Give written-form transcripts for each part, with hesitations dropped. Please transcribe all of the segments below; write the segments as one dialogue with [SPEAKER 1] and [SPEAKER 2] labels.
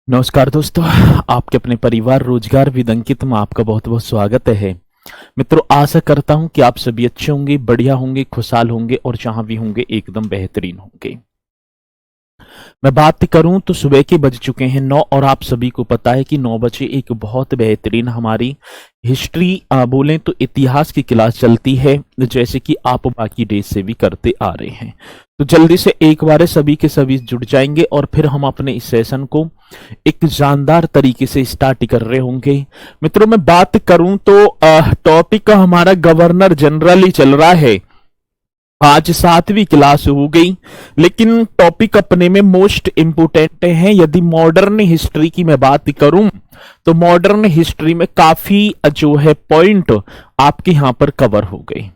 [SPEAKER 1] नमस्कार दोस्तों, आपके अपने परिवार रोजगार विद अंकित में आपका बहुत बहुत स्वागत है। मित्रों, आशा करता हूं कि आप सभी अच्छे होंगे, बढ़िया होंगे, खुशहाल होंगे और जहां भी होंगे एकदम बेहतरीन होंगे। मैं बात करूं तो सुबह के बज चुके हैं 9 और आप सभी को पता है कि 9 बजे एक बहुत बेहतरीन हमारी हिस्ट्री बोलें तो इतिहास की क्लास चलती है, जैसे कि आप बाकी डेज से भी करते आ रहे हैं। तो जल्दी से एक बार सभी के सभी जुड़ जाएंगे और फिर हम अपने इस सेशन को एक जानदार तरीके से स्टार्ट कर रहे होंगे। मित्रों, मैं बात करूं तो टॉपिक हमारा गवर्नर जनरल ही चल रहा है। आज 7वीं क्लास हो गई, लेकिन टॉपिक अपने में मोस्ट इंपोर्टेंट है। यदि मॉडर्न हिस्ट्री की मैं बात करूं तो मॉडर्न हिस्ट्री में काफी जो है पॉइंट आपके यहां पर कवर हो गए।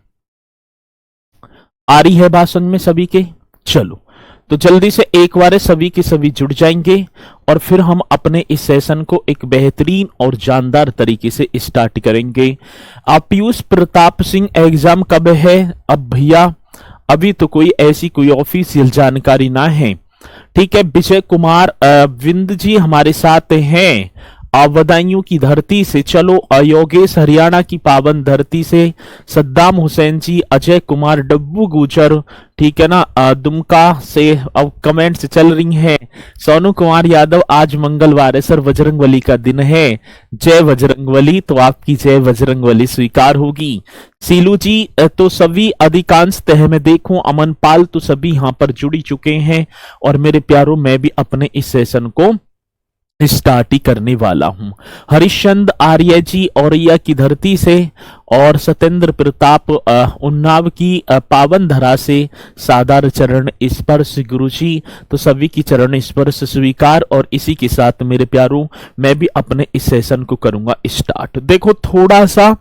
[SPEAKER 1] आ रही है बात समझ में सभी के? चलो, तो जल्दी से एक बार सभी के सभी जुड़ जाएंगे और फिर हम अपने इस सेशन को एक बेहतरीन और जानदार तरीके से स्टार्ट करेंगे। आप पीयूष प्रताप सिंह एग्जाम कब है? अब भैया अभी तो कोई ऐसी कोई ऑफिशियल जानकारी ना है। ठीक है, विजय कुमार विंद जी हमारे साथ हैं बदायूं की धरती से। चलो, योगेश हरियाणा की पावन धरती से, सद्दाम हुसैन जी, अजय कुमार डब्बू गुजर, ठीक है ना, दुमका से अब कमेंट्स चल रही हैं। सोनू कुमार यादव, आज मंगलवार है सर, बजरंगबली का दिन है, जय बजरंगबली। तो आपकी जय बजरंगबली स्वीकार होगी। सीलू जी तो सभी अधिकांश तह में देखूं, अमन पाल तो सभी यहां पर जुड़ी चुके हैं। और मेरे प्यारों, मैं भी अपने इस सेशन को स्टार्ट ही करने वाला हूं। हरिश्चंद्र आर्य जी औरैया की धरती से और सत्येंद्र प्रताप उन्नाव की पावन धरा से, सादर चरण स्पर्श गुरु जी, तो सभी की चरण स्पर्श स्वीकार। और इसी के साथ मेरे प्यारों, मैं भी अपने इस सेशन को करूंगा स्टार्ट। देखो, थोड़ा सा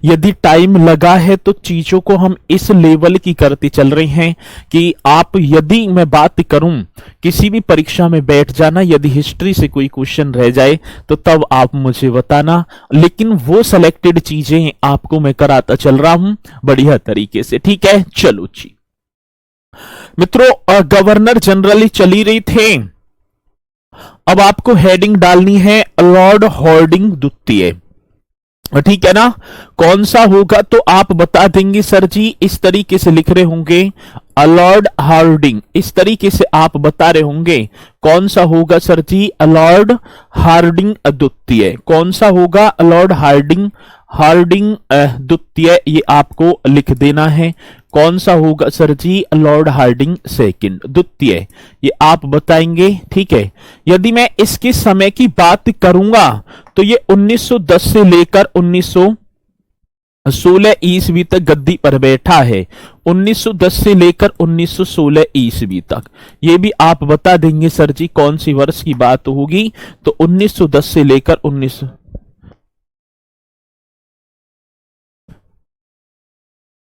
[SPEAKER 1] यदि टाइम लगा है तो चीजों को हम इस लेवल की करते चल रहे हैं कि आप, यदि मैं बात करूं, किसी भी परीक्षा में बैठ जाना, यदि हिस्ट्री से कोई क्वेश्चन रह जाए तो तब आप मुझे बताना, लेकिन वो सिलेक्टेड चीजें आपको मैं कराता चल रहा हूं बढ़िया तरीके से। ठीक है, चलो जी मित्रों, गवर्नर जनरल चली रही थे। अब आपको हेडिंग डालनी है लॉर्ड हार्डिंग द्वितीय। ठीक है ना, कौन सा होगा तो आप बता देंगे सर जी, इस तरीके से लिख रहे होंगे लॉर्ड हार्डिंग, इस तरीके से आप बता रहे होंगे। कौन सा होगा सर जी? लॉर्ड हार्डिंग द्वितीय। कौन सा होगा? लॉर्ड हार्डिंग द्वितीय, ये आपको लिख देना है। कौन सा होगा सर जी? लॉर्ड हार्डिंग सेकंड द्वितीय, ये आप बताएंगे। ठीक है, यदि मैं इसके समय की बात करूंगा तो ये 1910 से लेकर 1916 ईस्वी तक गद्दी पर बैठा है। 1910 से लेकर 1916 ईस्वी तक, ये भी आप बता देंगे सर जी कौन सी वर्ष की बात होगी। तो 1910 से लेकर 19,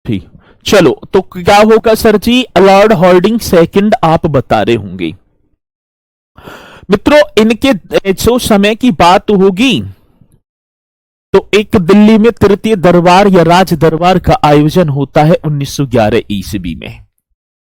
[SPEAKER 1] ठीक, चलो, तो क्या होगा सर जी? लॉर्ड हार्डिंग सेकंड आप बता रहे होंगे। मित्रों, इनके जो समय की बात होगी तो एक दिल्ली में तृतीय दरबार या राज दरबार का आयोजन होता है 1911 ईस्वी में,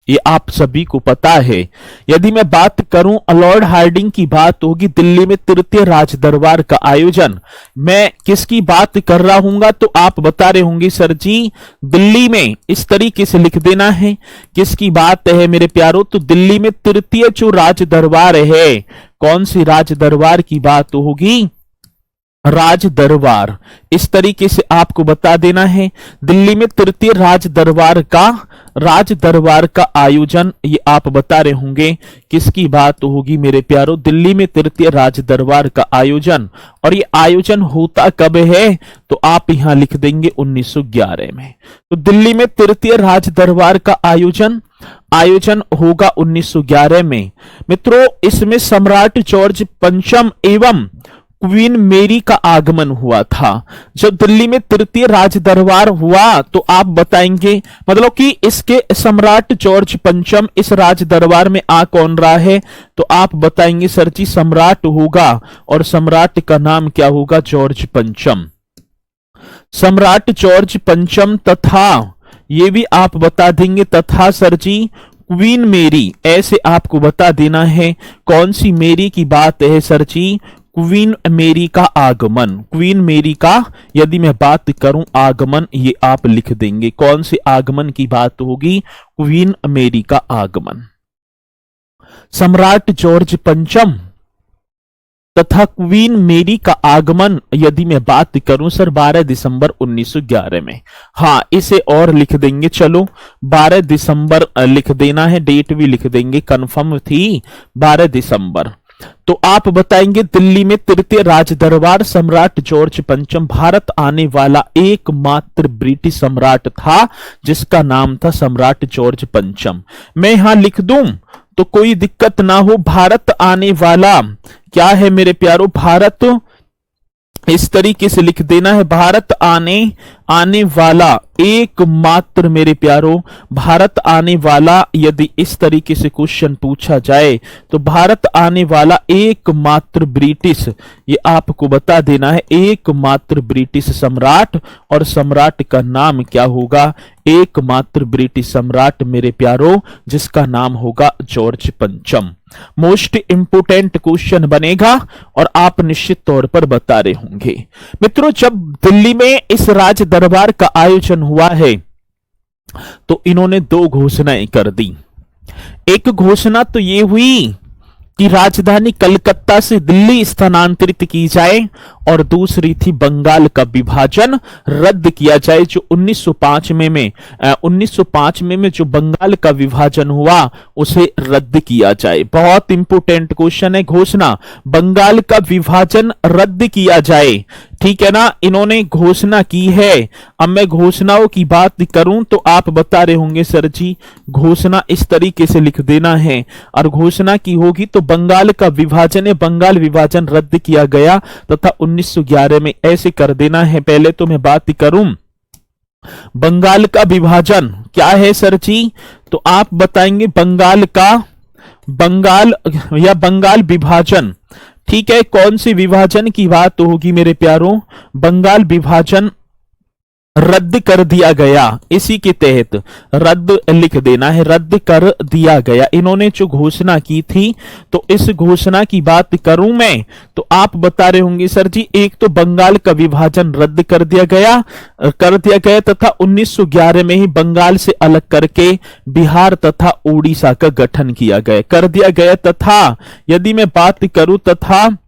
[SPEAKER 1] ये आप सभी को पता है। यदि मैं बात करूं लॉर्ड हार्डिंग की बात होगी, दिल्ली में तृतीय राज दरबार का आयोजन, मैं किसकी बात कर रहा हूंगा तो आप बता रहे होंगे सर जी दिल्ली में, इस तरीके से लिख देना है। किसकी बात है मेरे प्यारों? तो दिल्ली में तृतीय जो राज दरबार है, कौन सी राज दरबार की बात होगी? राज दरबार, इस तरीके से आपको बता देना है। दिल्ली में तृतीय राज दरबार का आयोजन, ये आप बता रहे होंगे। किसकी बात होगी मेरे प्यारों? दिल्ली में तृतीय राज दरबार का आयोजन। और ये आयोजन होता कब है तो आप यहां लिख देंगे 1911 में। तो दिल्ली में तृतीय राज दरबार का आयोजन होगा 1911 में। मित्रों, इसमें सम्राट जॉर्ज पंचम एवं क्वीन मेरी का आगमन हुआ था। जब दिल्ली में तृतीय राज दरबार हुआ तो आप बताएंगे, मतलब कि इसके सम्राट जॉर्ज पंचम इस राज दरबार में आ कौन रहा है तो आप बताएंगे सर जी सम्राट होगा, और सम्राट का नाम क्या होगा? जॉर्ज पंचम। सम्राट जॉर्ज पंचम, तथा ये भी आप बता देंगे तथा सर जी क्वीन मेरी, ऐसे आपको बता देना है कौन सी मेरी की बात है सर जी। क्वीन मेरी का आगमन, क्वीन मेरी का यदि मैं बात करूं आगमन, ये आप लिख देंगे। कौन से आगमन की बात होगी? क्वीन मेरी का आगमन। सम्राट जॉर्ज पंचम तथा क्वीन मेरी का आगमन यदि मैं बात करूं सर 12 दिसंबर 1911 में। हाँ, इसे और लिख देंगे, चलो 12 दिसंबर लिख देना है, डेट भी लिख देंगे, कंफर्म थी 12 दिसंबर। तो आप बताएंगे दिल्ली में तृतीय राज दरबार सम्राट जॉर्ज पंचम भारत आने वाला एकमात्र ब्रिटिश सम्राट था जिसका नाम था सम्राट जॉर्ज पंचम। मैं यहां लिख दूं तो कोई दिक्कत ना हो। भारत आने वाला क्या है मेरे प्यारो? भारत इस तरीके से लिख देना है, भारत आने वाला एकमात्र मेरे प्यारो, भारत आने वाला यदि इस तरीके से क्वेश्चन पूछा जाए तो भारत आने वाला एकमात्र ब्रिटिश, ये आपको बता देना है, एकमात्र ब्रिटिश सम्राट। और सम्राट का नाम क्या होगा? एकमात्र ब्रिटिश सम्राट मेरे प्यारो जिसका नाम होगा जॉर्ज पंचम। मोस्ट इंपोर्टेंट क्वेश्चन बनेगा और आप निश्चित तौर पर बता रहे होंगे। मित्रों, जब दिल्ली में इस राज दरबार का आयोजन हुआ है तो इन्होंने दो घोषणाएं कर दी। एक घोषणा तो ये हुई कि राजधानी कलकत्ता से दिल्ली स्थानांतरित की जाए और दूसरी थी बंगाल का विभाजन रद्द किया जाए। जो 1905 में जो बंगाल का विभाजन हुआ उसे रद्द किया जाए। बहुत इंपोर्टेंट क्वेश्चन है। घोषणा, बंगाल का विभाजन रद्द किया जाए, ठीक है ना, इन्होंने घोषणा की है। अब मैं घोषणाओं की बात करूं तो आप बता रहे होंगे सर जी घोषणा इस तरीके से लिख देना है, और घोषणा की होगी तो बंगाल का विभाजन है, बंगाल विभाजन रद्द किया गया तथा 1911 में, ऐसे कर देना है। पहले तो मैं बात करूं बंगाल का विभाजन क्या है सर जी, तो आप बताएंगे बंगाल विभाजन, ठीक है। कौन से विभाजन की बात होगी मेरे प्यारों? बंगाल विभाजन रद्द कर दिया गया, इसी के तहत रद्द लिख देना है, रद्द कर दिया गया। इन्होंने जो घोषणा की थी तो इस घोषणा की बात करूं मैं तो आप बता रहे होंगे सर जी एक तो बंगाल का विभाजन रद्द कर दिया गया तथा 1911 में ही बंगाल से अलग करके बिहार तथा उड़ीसा का गठन किया गया कर दिया गया। तथा यदि मैं बात करूं तथा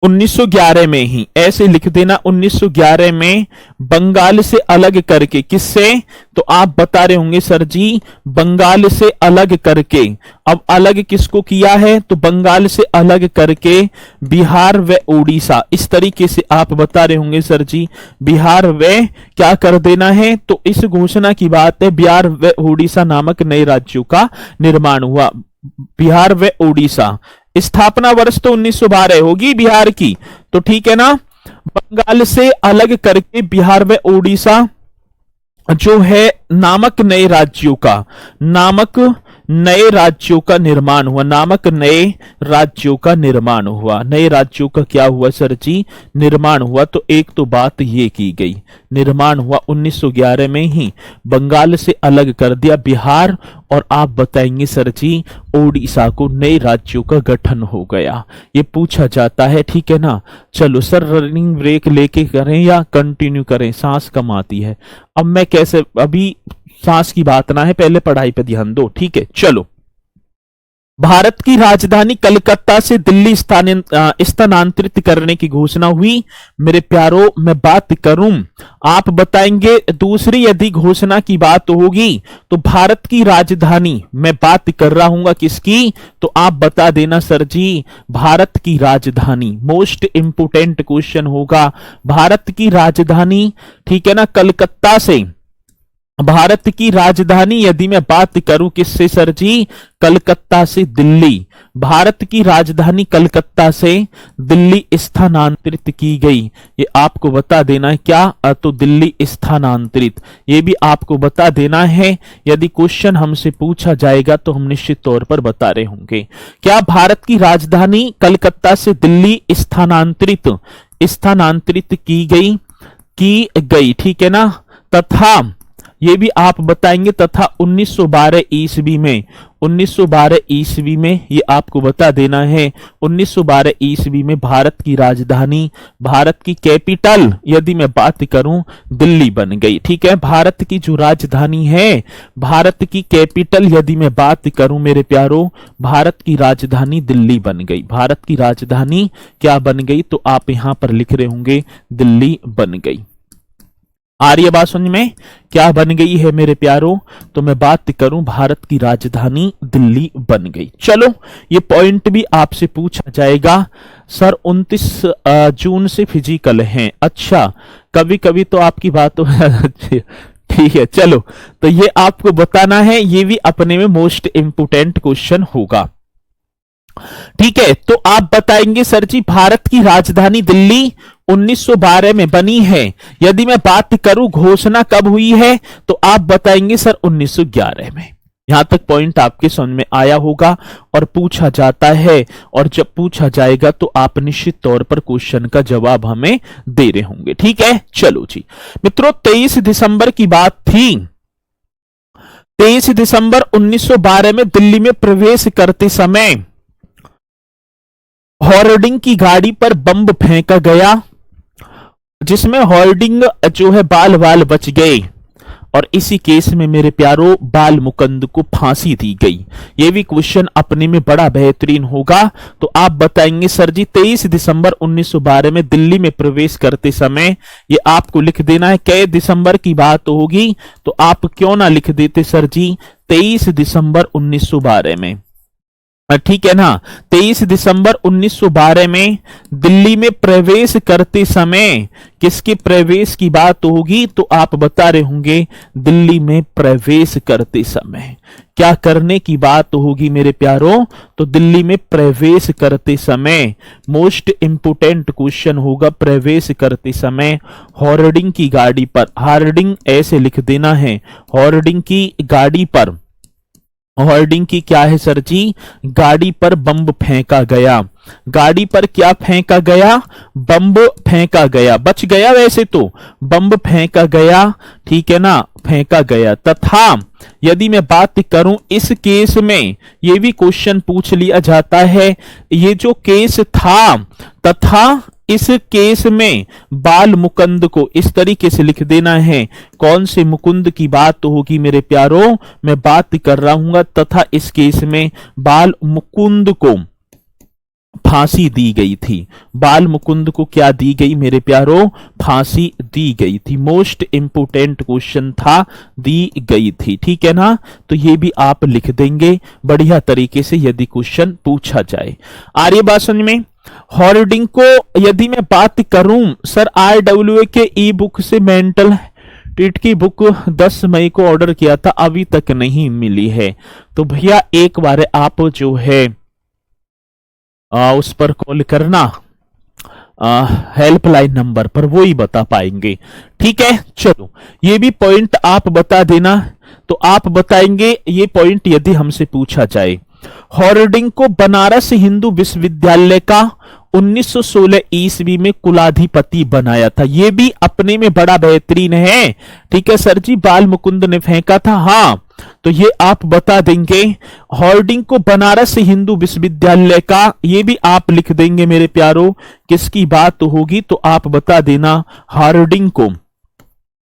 [SPEAKER 1] 1911 में ही, ऐसे लिख देना, 1911 में बंगाल से अलग करके, किससे? तो आप बता रहे होंगे सर जी बंगाल से अलग करके। अब अलग किसको किया है? तो बंगाल से अलग करके बिहार व उड़ीसा, इस तरीके से आप बता रहे होंगे सर जी बिहार व क्या कर देना है। तो इस घोषणा की बात है बिहार व उड़ीसा नामक नए राज्यों का निर्माण हुआ। बिहार व उड़ीसा, स्थापना वर्ष तो 1912 होगी बिहार की, तो ठीक है ना। बंगाल से अलग करके बिहार व उड़ीसा जो है नामक नए राज्यों का निर्माण हुआ, नामक नए राज्यों का निर्माण हुआ। नए राज्यों का क्या हुआ सर जी? निर्माण हुआ। तो एक तो बात ये की गई, निर्माण हुआ 1911 में ही, बंगाल से अलग कर दिया बिहार, और आप बताएंगे सर जी ओडिशा को नए राज्यों का गठन हो गया। ये पूछा जाता है, ठीक है ना। चलो सर रनिंग ब्रेक लेके करें या कंटिन्यू करें? सांस कम आती है। अब मैं कैसे, अभी सांस की बात ना है, पहले पढ़ाई पे ध्यान दो, ठीक है। चलो, भारत की राजधानी कलकत्ता से दिल्ली स्थानांतरित करने की घोषणा हुई। मेरे प्यारों, मैं बात करूं, आप बताएंगे दूसरी यदि घोषणा की बात होगी तो भारत की राजधानी, मैं बात कर रहा हूं किसकी? तो आप बता देना सर जी भारत की राजधानी। मोस्ट इंपोर्टेंट क्वेश्चन होगा, भारत की राजधानी, ठीक है ना, कलकत्ता से। भारत की राजधानी यदि मैं बात करूं किससे सर जी? कलकत्ता से दिल्ली। भारत की राजधानी कलकत्ता से दिल्ली स्थानांतरित की गई, ये आपको बता देना है। क्या? तो दिल्ली स्थानांतरित, ये भी आपको बता देना है। यदि क्वेश्चन हमसे पूछा जाएगा तो हम निश्चित तौर पर बता रहे होंगे। क्या भारत की राजधानी कलकत्ता से दिल्ली स्थानांतरित की गई, ठीक है ना। तथा ये भी आप बताएंगे। तथा 1912 ईस्वी में, 1912 ईस्वी में ये आपको बता देना है, 1912 ईस्वी में भारत की राजधानी, भारत की कैपिटल यदि मैं बात करूं दिल्ली बन गई। ठीक है, भारत की जो राजधानी है, भारत की कैपिटल यदि मैं बात करूं मेरे प्यारों, भारत की राजधानी दिल्ली बन गई। भारत की राजधानी क्या बन गई, तो आप यहां पर लिख रहे होंगे दिल्ली बन गई। आ रही है बात समझ में, क्या बन गई है मेरे प्यारों, तो मैं बात करूं भारत की राजधानी दिल्ली बन गई। चलो ये पॉइंट भी आपसे पूछा जाएगा। सर 29 जून से फिजिकल है, अच्छा कभी कभी तो आपकी बात ठीक है। चलो तो ये आपको बताना है, ये भी अपने में मोस्ट इंपोर्टेंट क्वेश्चन होगा। ठीक है, तो आप बताएंगे सर जी भारत की राजधानी दिल्ली 1912 में बनी है। यदि मैं बात करूं घोषणा कब हुई है, तो आप बताएंगे सर 1911 में। यहां तक पॉइंट आपके समझ में आया होगा और पूछा जाता है, और जब पूछा जाएगा तो आप निश्चित तौर पर क्वेश्चन का जवाब हमें दे रहे होंगे। ठीक है, चलो जी मित्रों, 23 दिसंबर की बात थी। 23 दिसंबर 1912 में दिल्ली में प्रवेश करते समय होर्डिंग की गाड़ी पर बम फेंका गया, जिसमें होर्डिंग जो है बाल बाल बच गए, और इसी केस में मेरे प्यारों बाल मुकुंद को फांसी दी गई। यह भी क्वेश्चन अपने में बड़ा बेहतरीन होगा। तो आप बताएंगे सर जी 23 दिसंबर 1912 में दिल्ली में प्रवेश करते समय, ये आपको लिख देना है। कै दिसंबर की बात होगी तो आप क्यों ना लिख देते सर जी 23 दिसंबर 1912 में। ठीक है ना, 23 दिसंबर 1912 में दिल्ली में प्रवेश करते समय किसके प्रवेश की बात होगी, तो आप बता रहे होंगे दिल्ली में प्रवेश करते समय क्या करने की बात होगी मेरे प्यारों, तो दिल्ली में प्रवेश करते समय मोस्ट इंपोर्टेंट क्वेश्चन होगा। प्रवेश करते समय होर्डिंग की गाड़ी पर, होर्डिंग ऐसे लिख देना है, होर्डिंग की गाड़ी पर, होर्डिंग की क्या है सर जी, गाड़ी पर बम फेंका गया। गाड़ी पर क्या फेंका गया, बम फेंका गया, बच गया वैसे तो, बम फेंका गया। ठीक है ना, फेंका गया। तथा यदि मैं बात करूं इस केस में, यह भी क्वेश्चन पूछ लिया जाता है, ये जो केस था, तथा इस केस में बाल मुकुंद को इस तरीके से लिख देना है। कौन से मुकुंद की बात होगी मेरे प्यारों, मैं बात कर रहा हूं, तथा इस केस में बाल मुकुंद को फांसी दी गई थी। बाल मुकुंद को क्या दी गई मेरे प्यारों, फांसी दी गई थी। मोस्ट इंपोर्टेंट क्वेश्चन था, दी गई थी। ठीक है ना, तो ये भी आप लिख देंगे बढ़िया तरीके से यदि क्वेश्चन पूछा जाए। आ रही बात समझ में। होर्डिंग को यदि मैं बात करूं सर, RWA के ई बुक से मेंटल टिट की बुक 10 मई को ऑर्डर किया था, अभी तक नहीं मिली है। तो भैया एक बार आप जो है उस पर कॉल करना, हेल्पलाइन नंबर पर, वो ही बता पाएंगे। ठीक है, चलो ये भी पॉइंट आप बता देना। तो आप बताएंगे ये पॉइंट यदि हमसे पूछा जाए, होर्डिंग को बनारस हिंदू विश्वविद्यालय का 1916 ईस्वी में कुलाधिपति बनाया था। यह भी अपने में बड़ा बेहतरीन है। ठीक है सर जी, बाल मुकुंद ने फेंका था, हाँ, तो ये आप बता देंगे। होर्डिंग को बनारस हिंदू विश्वविद्यालय का, ये भी आप लिख देंगे मेरे प्यारों। किसकी बात होगी, तो आप बता देना होर्डिंग को।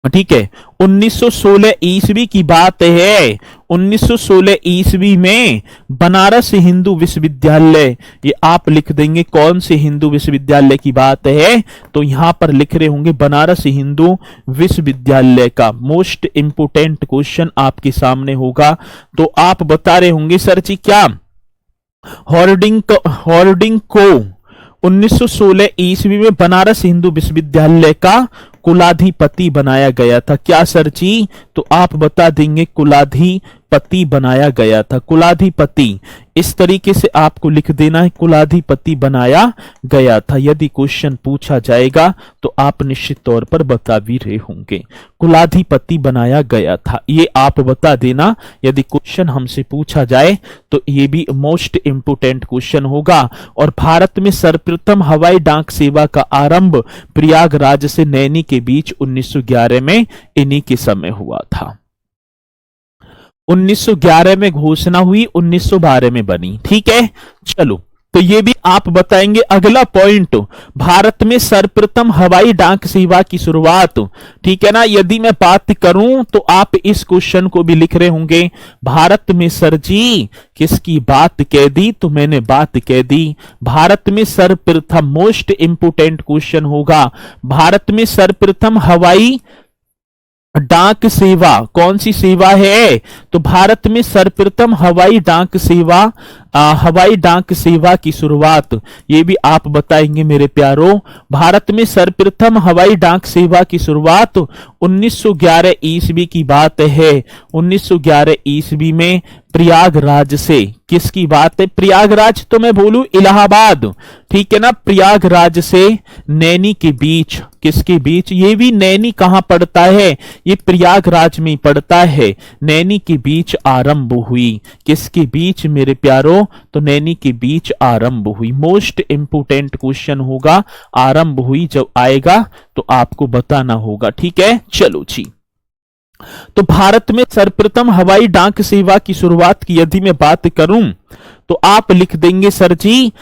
[SPEAKER 1] ठीक है, 1916 ईस्वी की बात है। 1916 ईस्वी में बनारस हिंदू विश्वविद्यालय, ये आप लिख देंगे कौन से हिंदू विश्वविद्यालय की बात है, तो यहां पर लिख रहे होंगे बनारस हिंदू विश्वविद्यालय का। मोस्ट इंपोर्टेंट क्वेश्चन आपके सामने होगा। तो आप बता रहे होंगे सर जी क्या, होर्डिंग को 1916 ईस्वी में बनारस हिंदू विश्वविद्यालय का कुलाधिपति बनाया गया था। क्या सर जी, तो आप बता देंगे कुलाधिपति बनाया गया था। कुलाधिपति इस तरीके से आपको लिख देना है, कुलाधिपति बनाया गया था। यदि क्वेश्चन पूछा जाएगा तो आप निश्चित तौर पर बता भी रहे होंगे, कुलाधिपति बनाया गया था। ये आप बता देना यदि क्वेश्चन हमसे पूछा जाए तो ये भी मोस्ट इंपोर्टेंट क्वेश्चन होगा। और भारत में सर्वप्रथम हवाई डाक सेवा का आरंभ प्रयागराज से नैनी के बीच 1911 में इन्हीं के समय हुआ था। 1911 में घोषणा हुई, 1912 में बनी। ठीक है, चलो तो ये भी आप बताएंगे। अगला पॉइंट, भारत में सर्वप्रथम हवाई डाक सेवा की शुरुआत। ठीक है ना, यदि मैं बात करूं तो आप इस क्वेश्चन को भी लिख रहे होंगे, भारत में सर जी किसकी बात कह दी, तो मैंने बात कह दी। भारत में सर्वप्रथम, मोस्ट इंपोर्टेंट क्वेश्चन होगा, भारत में सर्वप्रथम हवाई डाक सेवा कौन सी सेवा है, तो भारत में सर्वप्रथम हवाई डाक सेवा, हवाई डाक सेवा की शुरुआत, ये भी आप बताएंगे मेरे प्यारों। भारत में सर्वप्रथम हवाई डाक सेवा की शुरुआत 1911 ईस्वी की बात है। 1911 ईस्वी में प्रयागराज से, किसकी बात है, प्रयागराज तो मैं बोलूं इलाहाबाद, ठीक है ना, प्रयागराज से नैनी के बीच, किसके बीच, ये भी नैनी कहां पड़ता है, ये प्रयागराज में पड़ता है, नैनी के बीच आरंभ हुई। किसके बीच मेरे प्यारों, तो नैनी के बीच आरंभ हुई। मोस्ट इंपोर्टेंट क्वेश्चन होगा, आरंभ हुई जब आएगा तो आपको बताना होगा। ठीक है, चलो जी, तो भारत में सर्वप्रथम हवाई डाक सेवा की शुरुआत की यदि मैं बात करूं तो आप लिख देंगे सर जी,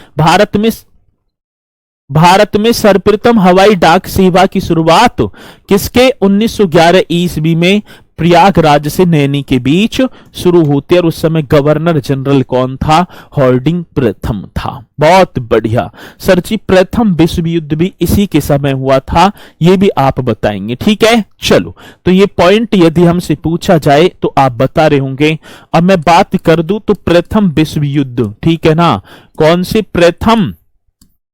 [SPEAKER 1] भारत में सर्वप्रथम हवाई डाक सेवा की शुरुआत किसके, 1911 ईस्वी में प्रयागराज से नैनी के बीच शुरू होती है, और उस समय गवर्नर जनरल कौन था, हार्डिंग प्रथम था। बहुत बढ़िया सर जी, प्रथम विश्व युद्ध भी इसी के समय हुआ था, ये भी आप बताएंगे। ठीक है, चलो तो ये पॉइंट यदि हमसे पूछा जाए तो आप बता रहे होंगे। अब मैं बात कर दूं तो प्रथम विश्व युद्ध, ठीक है ना, कौन से प्रथम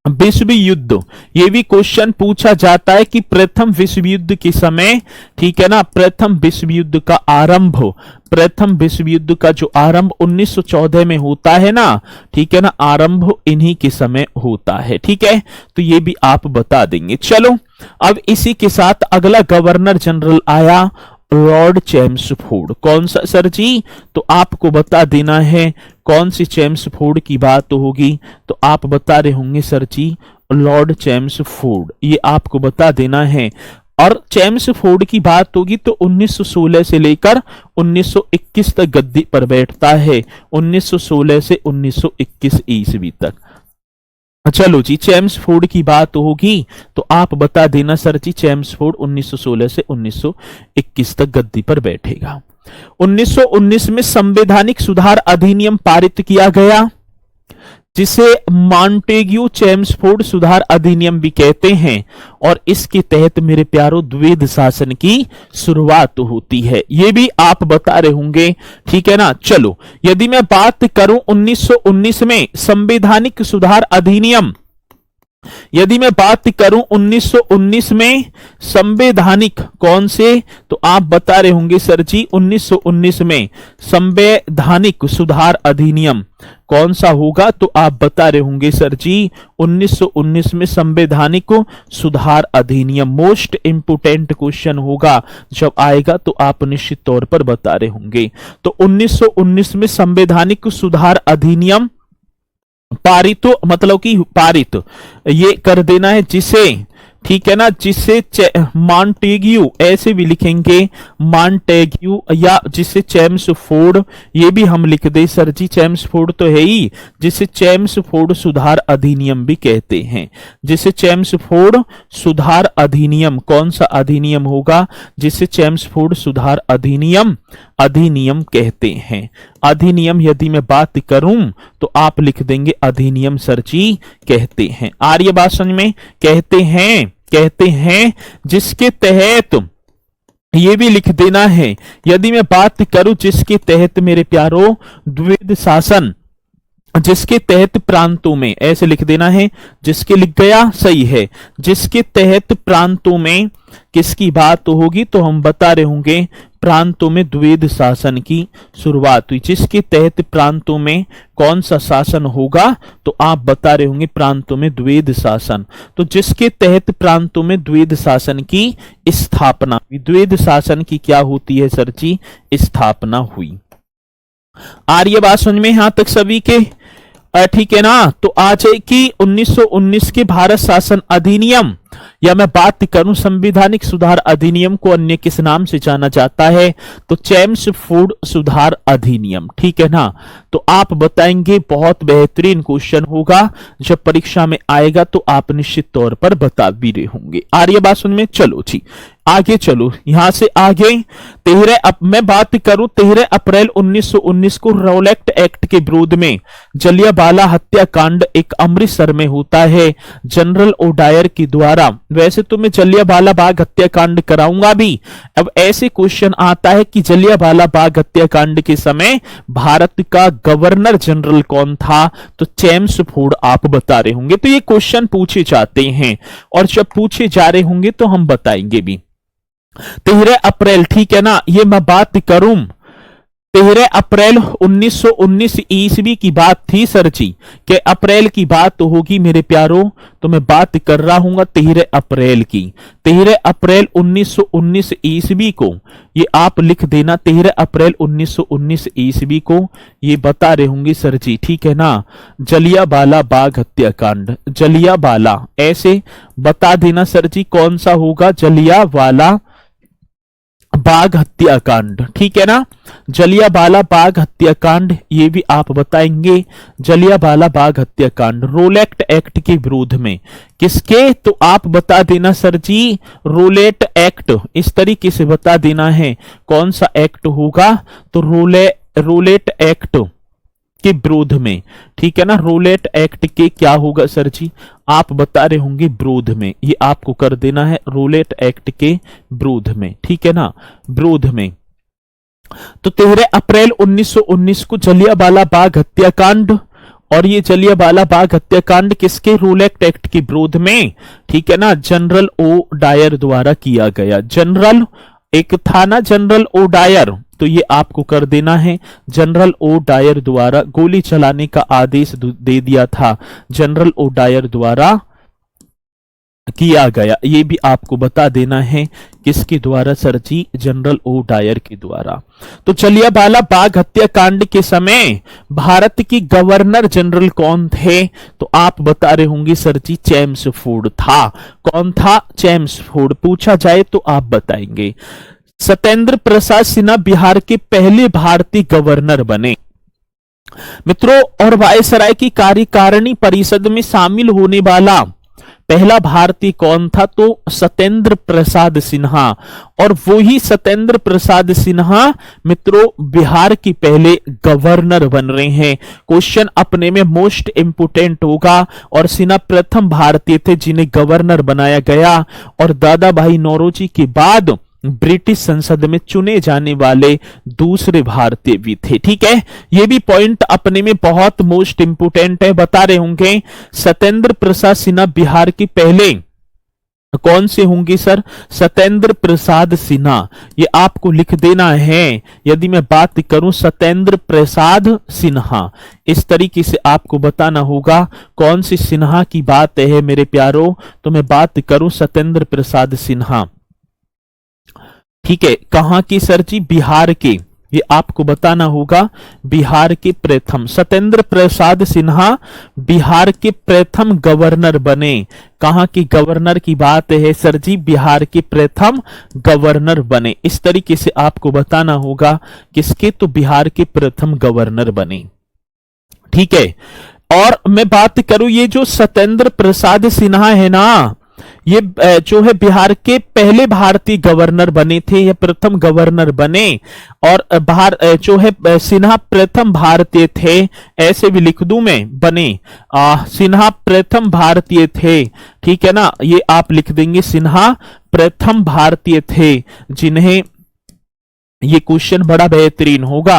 [SPEAKER 1] विश्व युद्ध, ये भी क्वेश्चन पूछा जाता है कि प्रथम विश्व युद्ध के समय, ठीक है ना, प्रथम विश्व युद्ध का आरंभ, प्रथम विश्व युद्ध का जो आरंभ 1914 में होता है ना, ठीक है ना, आरंभ इन्हीं के समय होता है। ठीक है, तो ये भी आप बता देंगे। चलो अब इसी के साथ अगला गवर्नर जनरल आया, लॉर्ड चेम्सफोर्ड। कौन सा सर जी, तो आपको बता देना है कौन सी चेम्सफोर्ड की बात होगी, तो आप बता रहे होंगे सर जी लॉर्ड चेम्सफोर्ड, ये आपको बता देना है। और चेम्सफोर्ड की बात होगी तो 1916 से लेकर 1921 तक गद्दी पर बैठता है, 1916 से 1921 ईस्वी तक। चलो जी, चेम्सफोर्ड की बात होगी तो आप बता देना सर जी, चेम्सफोर्ड 1916 से 1921 तक गद्दी पर बैठेगा। 1919 में संवैधानिक सुधार अधिनियम पारित किया गया, जिसे मॉन्टेग्यू चेम्सफोर्ड सुधार अधिनियम भी कहते हैं, और इसके तहत मेरे प्यारों द्वैध शासन की शुरुआत होती है। ये भी आप बता रहे होंगे, ठीक है ना। चलो यदि मैं बात करूं 1919 में संवैधानिक सुधार अधिनियम, यदि मैं बात करूं 1919 में संवैधानिक कौन से, तो आप बता रहे होंगे सर जी 1919 में संवैधानिक सुधार अधिनियम कौन सा होगा, तो आप बता रहे होंगे सर जी 1919 में संवैधानिक सुधार अधिनियम। मोस्ट इंपोर्टेंट क्वेश्चन होगा, जब आएगा तो आप निश्चित तौर पर बता रहे होंगे। तो 1919 में संवैधानिक सुधार अधिनियम पारित, मतलब कि पारित ये कर देना है जिसे, ठीक है ना, जिसे मॉन्टेग्यू ऐसे भी लिखेंगे मॉन्टेग्यू, या जिसे चेम्सफोर्ड ये भी हम लिख दे सर जी, चेम्सफोर्ड तो है ही, जिसे चेम्सफोर्ड सुधार अधिनियम भी कहते हैं। जिसे चेम्सफोर्ड सुधार अधिनियम, कौन सा अधिनियम होगा, जिसे चेम्सफोर्ड सुधार अधिनियम अधिनियम कहते हैं। अधिनियम यदि मैं बात करूं तो आप लिख देंगे अधिनियम सर जी कहते हैं। आर्य बात समझ में, कहते हैं जिसके तहत, ये भी लिख देना है। यदि मैं बात करूं जिसके तहत मेरे प्यारों द्वैध शासन, जिसके तहत प्रांतों में, ऐसे लिख देना है, जिसके लिख गया सही है, जिसके तहत प्रांतों में किसकी बात होगी, तो हम बता रहे होंगे प्रांतों में द्वैध शासन की शुरुआत हुई। जिसके तहत प्रांतों में कौन सा शासन होगा, तो आप बता रहे होंगे प्रांतों में द्वैध शासन। तो जिसके तहत प्रांतों में द्वैध शासन की स्थापना हुई, द्वैध शासन की क्या होती है सर जी, स्थापना हुई। आर्य बात समझ में यहां तक सभी के, ठीक है ना। तो आ जाए कि 1919 के भारत शासन अधिनियम, या मैं बात करूं संवैधानिक सुधार अधिनियम को अन्य किस नाम से जाना जाता है, तो चेम्सफोर्ड सुधार अधिनियम, ठीक है ना। तो आप बताएंगे, बहुत बेहतरीन क्वेश्चन होगा, जब परीक्षा में आएगा तो आप निश्चित तौर पर बता भी रहे होंगे। आ रही है बात सुन में, चलो जी आगे चलो, यहां से आगे मैं बात करूं 13 अप्रैल 1919 को रॉलेट एक्ट के विरोध में जलियांवाला हत्याकांड एक अमृतसर में होता है जनरल ओडायर के द्वारा। वैसे तो मैं जलियांवाला बाग हत्याकांड कराऊंगा भी। अब ऐसे क्वेश्चन आता है कि जलियांवाला बाग हत्याकांड के समय भारत का गवर्नर जनरल कौन था, तो चेम्सफोर्ड आप बता रहे होंगे। तो ये क्वेश्चन पूछे जाते हैं और जब पूछे जा रहे होंगे तो हम बताएंगे भी। 13 अप्रैल, ठीक है ना, ये मैं बात करूं 13 अप्रैल 1919 ईस्वी की बात थी सर जी, के अप्रैल की बात तो होगी मेरे प्यारों, तो मैं बात कर रहा हूं 13 अप्रैल की। 13 अप्रैल 1919 ईस्वी को, ये आप लिख देना, 13 अप्रैल 1919 ईस्वी को ये बता रहे होंगे सर जी, ठीक है ना। जलियांवाला बाग हत्याकांड, जलियांवाला ऐसे बता देना सर जी, कौन सा होगा, जलियांवाला बाग हत्याकांड, ठीक है ना। जलियांवाला बाग हत्याकांड ये भी आप बताएंगे। जलियांवाला बाग हत्याकांड रोलेट एक्ट के विरोध में, किसके, तो आप बता देना सर जी, रोलेट एक्ट, इस तरीके से बता देना है कौन सा एक्ट होगा, तो रोलेट एक्ट के विरोध में, ठीक है ना। रोलेट एक्ट के क्या होगा सर जी, आप बता रहे होंगे विरोध में, ये आपको कर देना है रोलेट एक्ट के विरोध में, ठीक है ना, विरोध में। तो 13 अप्रैल 1919 को जलियांवाला बाग हत्याकांड, और ये जलियांवाला बाग हत्याकांड किसके, रोलेट एक्ट के विरोध में, ठीक है ना, जनरल ओ डायर द्वारा किया गया। जनरल एक था ना, जनरल ओ डायर, तो ये आपको कर देना है, जनरल ओ डायर द्वारा गोली चलाने का आदेश दे दिया था, जनरल ओ डायर द्वारा किया गया। ये भी आपको बता देना है किसके द्वारा सर जी, जनरल ओ डायर के द्वारा। तो जलियांवाला बाग हत्याकांड के समय भारत की गवर्नर जनरल कौन थे, तो आप बता रहे होंगे सर जी, चेम्सफोर्ड था। कौन था, चेम्सफोर्ड। पूछा जाए तो आप बताएंगे। सत्येंद्र प्रसाद सिन्हा बिहार के पहले भारतीय गवर्नर बने मित्रों, और वायसराय की कार्यकारिणी परिषद में शामिल होने वाला पहला भारतीय कौन था, तो सत्येंद्र प्रसाद सिन्हा। और वो ही सत्येंद्र प्रसाद सिन्हा मित्रों बिहार के पहले गवर्नर बन रहे हैं। क्वेश्चन अपने में मोस्ट इंपोर्टेंट होगा, और सिन्हा प्रथम भारतीय थे जिन्हें गवर्नर बनाया गया, और दादा भाई नौरोजी के बाद ब्रिटिश संसद में चुने जाने वाले दूसरे भारतीय भी थे, ठीक है। ये भी पॉइंट अपने में बहुत मोस्ट इंपोर्टेंट है, बता रहे होंगे। सत्येंद्र प्रसाद सिन्हा बिहार के पहले कौन से होंगे सर, सत्येंद्र प्रसाद सिन्हा, ये आपको लिख देना है। यदि मैं बात करूं सत्येंद्र प्रसाद सिन्हा, इस तरीके से आपको बताना होगा कौन सी सिन्हा की बात है मेरे प्यारों, तो मैं बात करूं सत्येंद्र प्रसाद सिन्हा, ठीक है। कहां की सर जी, बिहार के, ये आपको बताना होगा, बिहार के प्रथम सत्येंद्र प्रसाद सिन्हा बिहार के प्रथम गवर्नर बने। कहां की गवर्नर की बात है सर जी, बिहार के प्रथम गवर्नर बने। इस तरीके से आपको बताना होगा किसके, तो बिहार के प्रथम गवर्नर बने, ठीक है। और मैं बात करूं, ये जो सत्येंद्र प्रसाद सिन्हा है ना, ये जो है बिहार के पहले भारतीय गवर्नर बने थे, ये प्रथम गवर्नर बने। और जो है सिन्हा प्रथम भारतीय थे, ऐसे भी लिख दूं मैं, बने सिन्हा प्रथम भारतीय थे, ठीक है ना। ये आप लिख देंगे, सिन्हा प्रथम भारतीय थे जिन्हें, ये क्वेश्चन बड़ा बेहतरीन होगा,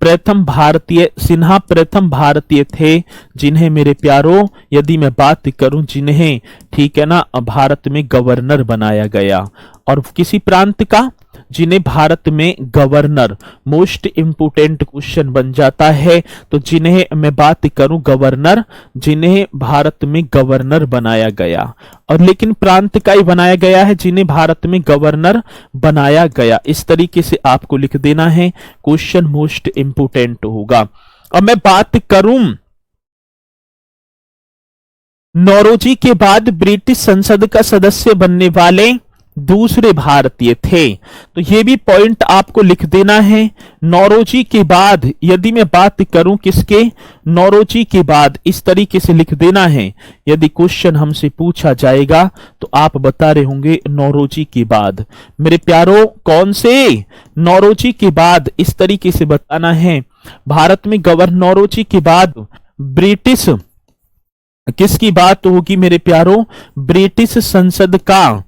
[SPEAKER 1] प्रथम भारतीय, सिन्हा प्रथम भारतीय थे जिन्हें मेरे प्यारों, यदि मैं बात करूं जिन्हें, ठीक है ना, भारत में गवर्नर बनाया गया। और किसी प्रांत का, जिन्हें भारत में गवर्नर, मोस्ट इंपोर्टेंट क्वेश्चन बन जाता है। तो जिन्हें मैं बात करूं गवर्नर, जिन्हें भारत में गवर्नर बनाया गया, और लेकिन प्रांत का ही बनाया गया है जिन्हें भारत में गवर्नर बनाया गया। इस तरीके से आपको लिख देना है, क्वेश्चन मोस्ट इंपोर्टेंट होगा। अब मैं बात करूं नौरोजी के बाद ब्रिटिश संसद का सदस्य बनने वाले दूसरे भारतीय थे। तो ये भी पॉइंट आपको लिख देना है। नौरोजी के बाद, यदि मैं बात करूं किसके, नौरोजी के बाद, इस तरीके से लिख देना है। यदि क्वेश्चन हमसे पूछा जाएगा तो आप बता रहे होंगे नौरोजी के बाद। मेरे प्यारो, कौन से, नौरोजी के बाद, इस तरीके से बताना है। भारत में गवर्नर नौरोजी के बाद ब्रिटिश किसकी बात होगी मेरे प्यारो, ब्रिटिश संसद का,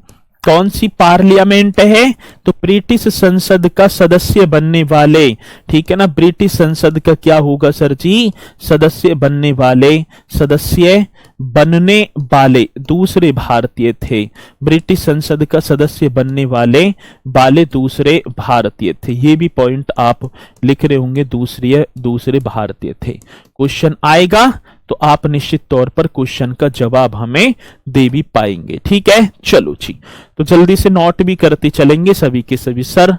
[SPEAKER 1] कौन सी पार्लियामेंट है, तो ब्रिटिश संसद का सदस्य बनने वाले, ठीक है ना, ब्रिटिश संसद का क्या होगा सर जी, सदस्य बनने वाले, सदस्य बनने वाले दूसरे भारतीय थे। ब्रिटिश संसद का सदस्य बनने वाले दूसरे भारतीय थे। ये भी पॉइंट आप लिख रहे होंगे, दूसरे भारतीय थे। क्वेश्चन आएगा तो आप निश्चित तौर पर क्वेश्चन का जवाब हमें दे भी पाएंगे। ठीक है, चलो जी, तो जल्दी से नोट भी करते चलेंगे सभी के सभी। सर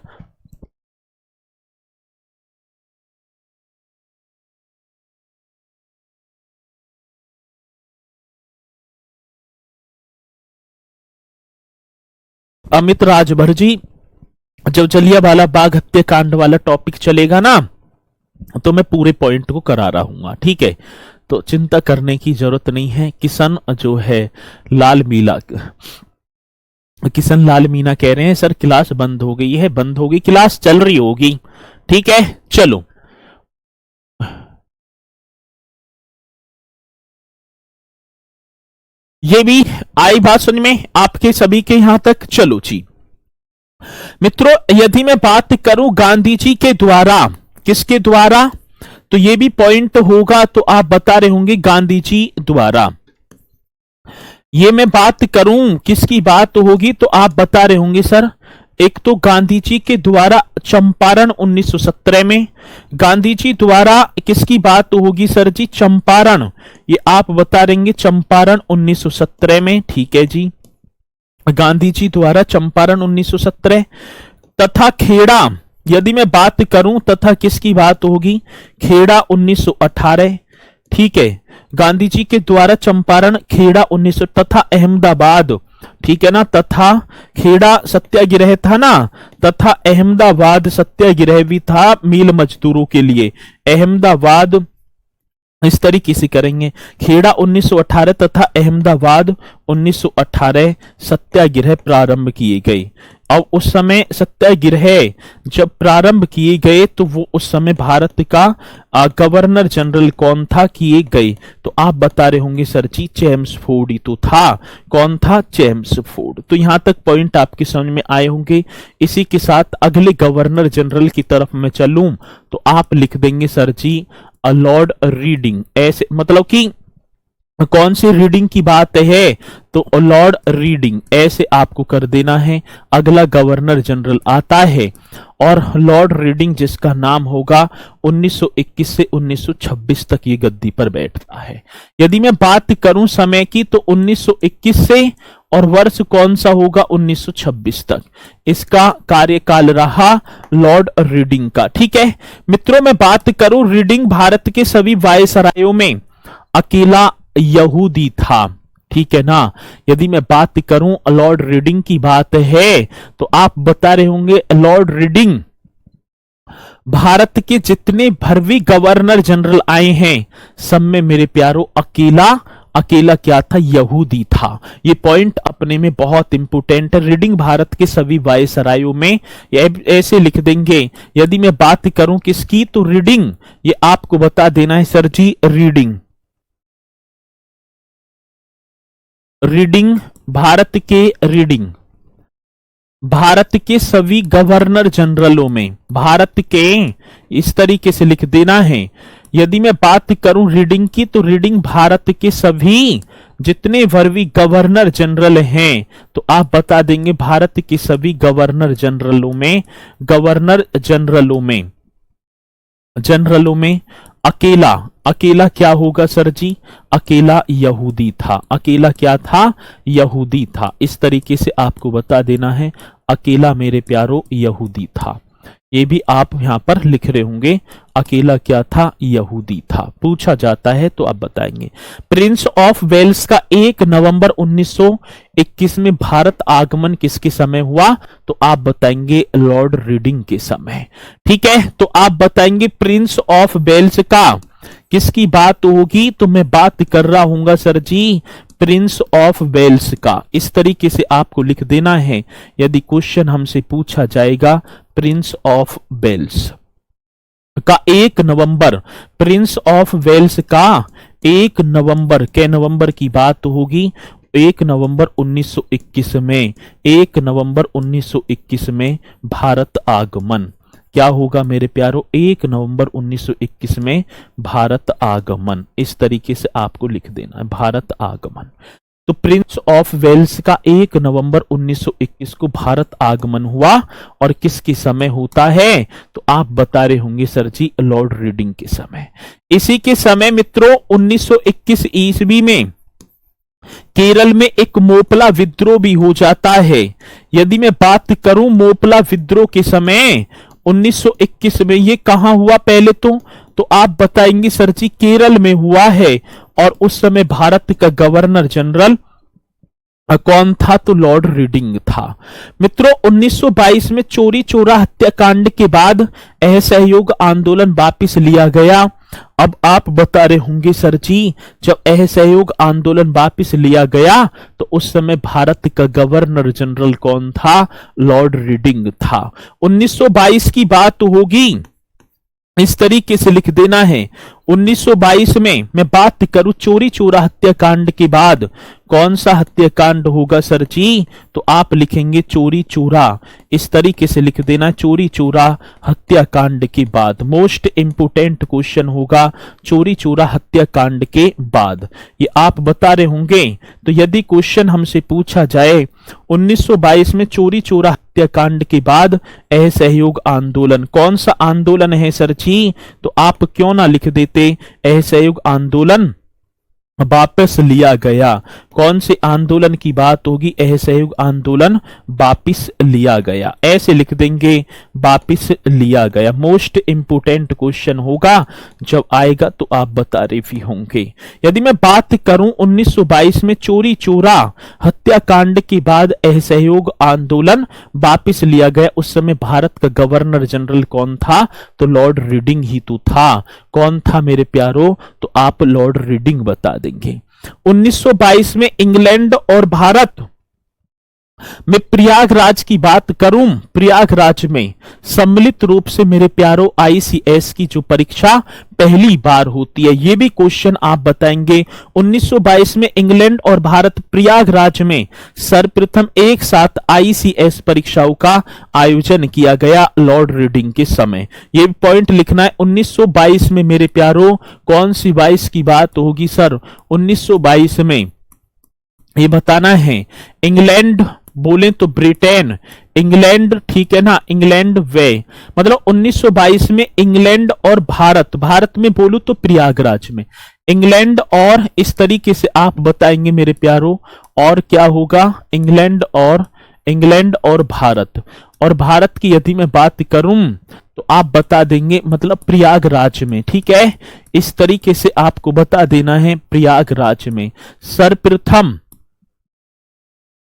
[SPEAKER 1] अमित राजभर जी, जब जलियांवाला बाग हत्याकांड वाला टॉपिक चलेगा ना तो मैं पूरे पॉइंट को करा रहा हूं, ठीक है, तो चिंता करने की जरूरत नहीं है। किशन जो है लाल मीला, किशन लाल मीना कह रहे हैं सर क्लास बंद हो गई है, बंद होगी, क्लास चल रही होगी। ठीक है, चलो, ये भी आई बात समझ में आपके सभी के यहां तक। चलो जी मित्रों, यदि मैं बात करूं गांधी जी के द्वारा, किसके द्वारा, तो ये भी पॉइंट होगा, तो आप बता रहे होंगे गांधी जी द्वारा। ये मैं बात करूं किसकी बात होगी, तो आप बता रहे होंगे सर, एक तो गांधी जी के द्वारा चंपारण 1917 में, गांधी जी द्वारा किसकी बात होगी सर जी, चंपारण, ये आप बता देंगे चंपारण 1917 में। ठीक है जी, गांधी जी द्वारा चंपारण 1917 तथा खेड़ा, यदि मैं बात करूं तथा किसकी बात होगी, खेड़ा 1918। ठीक है, गांधी जी के द्वारा चंपारण, खेड़ा 1900 तथा अहमदाबाद, ठीक है ना, तथा खेड़ा सत्याग्रह था ना, तथा अहमदाबाद सत्याग्रह भी था मिल मजदूरों के लिए। अहमदाबाद इस तरीके से करेंगे, खेड़ा 1918 तथा अहमदाबाद 1918 सत्याग्रह प्रारंभ किए गए। अब उस समय सत्याग्रह जब प्रारंभ किए गए तो वो उस समय भारत का गवर्नर जनरल कौन था किए गए, तो आप बता रहे होंगे सर जी चेम्सफोर्ड ही तो था। कौन था, चेम्सफोर्ड। तो यहां तक पॉइंट आपके समझ में आए होंगे। इसी के साथ अगले गवर्नर जनरल की तरफ मैं चलूं तो आप लिख देंगे सर जी लॉर्ड रीडिंग, ऐसे मतलब कि कौन सी रीडिंग की बात है, तो लॉर्ड रीडिंग ऐसे आपको कर देना है। अगला गवर्नर जनरल आता है और लॉर्ड रीडिंग जिसका नाम होगा 1921 से 1926 तक ये गद्दी पर बैठता है। यदि मैं बात करूं समय की तो 1921 से और वर्ष कौन सा होगा 1926 तक इसका कार्यकाल रहा लॉर्ड रीडिंग का। ठीक है मित्रों, मैं बात करूं रीडिंग भारत के सभी वायसरायों में अकेला यहूदी था। ठीक है ना, यदि मैं बात करूं लॉर्ड रीडिंग की बात है तो आप बता रहे होंगे लॉर्ड रीडिंग भारत के जितने भरवी गवर्नर जनरल आए हैं सब में मेरे प्यारो अकेला क्या था, यहूदी था। ये पॉइंट अपने में बहुत इंपोर्टेंट है। रीडिंग भारत के सभी वायसरायों में ऐसे लिख देंगे। यदि मैं बात करूं किसकी तो रीडिंग, ये आपको बता देना है सर जी रीडिंग भारत के सभी गवर्नर जनरलों में, भारत के इस तरीके से लिख देना है। यदि मैं बात करूं रीडिंग की तो रीडिंग भारत के सभी जितने भरवी गवर्नर जनरल हैं तो आप बता देंगे भारत के सभी गवर्नर जनरलों में अकेला क्या होगा सर जी, अकेला यहूदी था। अकेला क्या था, यहूदी था। इस तरीके से आपको बता देना है अकेला मेरे प्यारो यहूदी था। ये भी आप यहां पर लिख रहे होंगे। अकेला क्या था? यहूदी था। पूछा जाता है तो आप बताएंगे। प्रिंस ऑफ वेल्स का 1 नवंबर 1921 में भारत आगमन किसके समय हुआ? तो आप बताएंगे लॉर्ड रीडिंग के समय। ठीक है, तो आप बताएंगे प्रिंस ऑफ वेल्स का किसकी बात होगी? तो मैं बात कर रहा हूंगा sir ji Prince of Wales का। इस तरीके से आपको लिख देना है यदि क्वेश्चन हमसे पूछा जाएगा। प्रिंस ऑफ वेल्स का 1 नवंबर, प्रिंस ऑफ वेल्स का 1 नवंबर, कै नवंबर की बात होगी? 1 नवंबर 1921 में, 1 नवंबर 1921 में भारत आगमन। क्या होगा मेरे प्यारो? 1 नवंबर 1921 में भारत आगमन। इस तरीके से आपको लिख देना है भारत आगमन। तो प्रिंस ऑफ वेल्स का 1 नवंबर 1921 को भारत आगमन हुआ और किसके समय होता है? तो आप बता रहे होंगे सर जी लॉर्ड रीडिंग के समय। इसी के समय मित्रों 1921 ईस्वी में केरल में एक मोपला विद्रोह भी हो जाता है। यदि मैं बात करूं मोपला विद्रोह के समय 1921 में, ये कहां हुआ पहले तो आप बताएंगे सर जी केरल में हुआ है। और उस समय भारत का गवर्नर जनरल कौन था? तो लॉर्ड रीडिंग था। मित्रों 1922 में चोरी चोरा हत्याकांड के बाद असहयोग आंदोलन वापस लिया गया। अब आप बता रहे होंगे सर जी जब असहयोग आंदोलन वापस लिया गया तो उस समय भारत का गवर्नर जनरल कौन था? लॉर्ड रीडिंग था। 1922 की बात होगी, इस तरीके से लिख देना है। 1922 में मैं बात करूं चोरी चोरा हत्याकांड के बाद कौन सा हत्याकांड होगा सर जी? तो आप लिखेंगे चोरी चोरा। इस तरीके से लिख देना चोरी चोरा हत्याकांड के बाद। मोस्ट इंपोर्टेंट क्वेश्चन होगा चोरी चोरा हत्याकांड के बाद। ये आप बता रहे होंगे। तो यदि क्वेश्चन हमसे पूछा जाए 1922 में चोरी चोरा हत्याकांड के बाद असहयोग आंदोलन, कौन सा आंदोलन है सर जी? तो आप क्यों ना लिख देते असहयोग आंदोलन वापस लिया गया। कौन से आंदोलन की बात होगी? असहयोग आंदोलन वापस लिया गया। ऐसे लिख देंगे वापस लिया गया। मोस्ट इंपोर्टेंट क्वेश्चन होगा, जब आएगा तो आप बता रहे भी होंगे। यदि मैं बात करूं 1922 में चोरी चोरा हत्याकांड के बाद असहयोग आंदोलन वापस लिया गया, उस समय भारत का गवर्नर जनरल कौन था? तो लॉर्ड रीडिंग ही तो था। कौन था मेरे प्यारो? तो आप लॉर्ड रीडिंग बता देंगे। 1922 में इंग्लैंड और भारत मैं प्रयागराज की बात करूं, प्रयागराज में सम्मिलित रूप से मेरे प्यारो आईसीएस की जो परीक्षा पहली बार होती है, ये भी क्वेश्चन आप बताएंगे। 1922 में इंग्लैंड और भारत प्रयागराज में सर्वप्रथम एक साथ आईसीएस परीक्षाओं का आयोजन किया गया लॉर्ड रीडिंग के समय। ये पॉइंट लिखना है। 1922 में मेरे प्यारो कौन सी 22 की बात होगी सर? 1922 में ये बताना है। इंग्लैंड बोले तो ब्रिटेन, इंग्लैंड, ठीक है ना, इंग्लैंड वे, मतलब 1922 में इंग्लैंड और भारत, भारत में बोलूं तो प्रयागराज में, इंग्लैंड और इस तरीके से आप बताएंगे मेरे प्यारो। और क्या होगा? इंग्लैंड और भारत। और भारत की यदि मैं बात करूं तो आप बता देंगे मतलब प्रयागराज में। ठीक है, इस तरीके से आपको बता देना है प्रयागराज में सर्वप्रथम।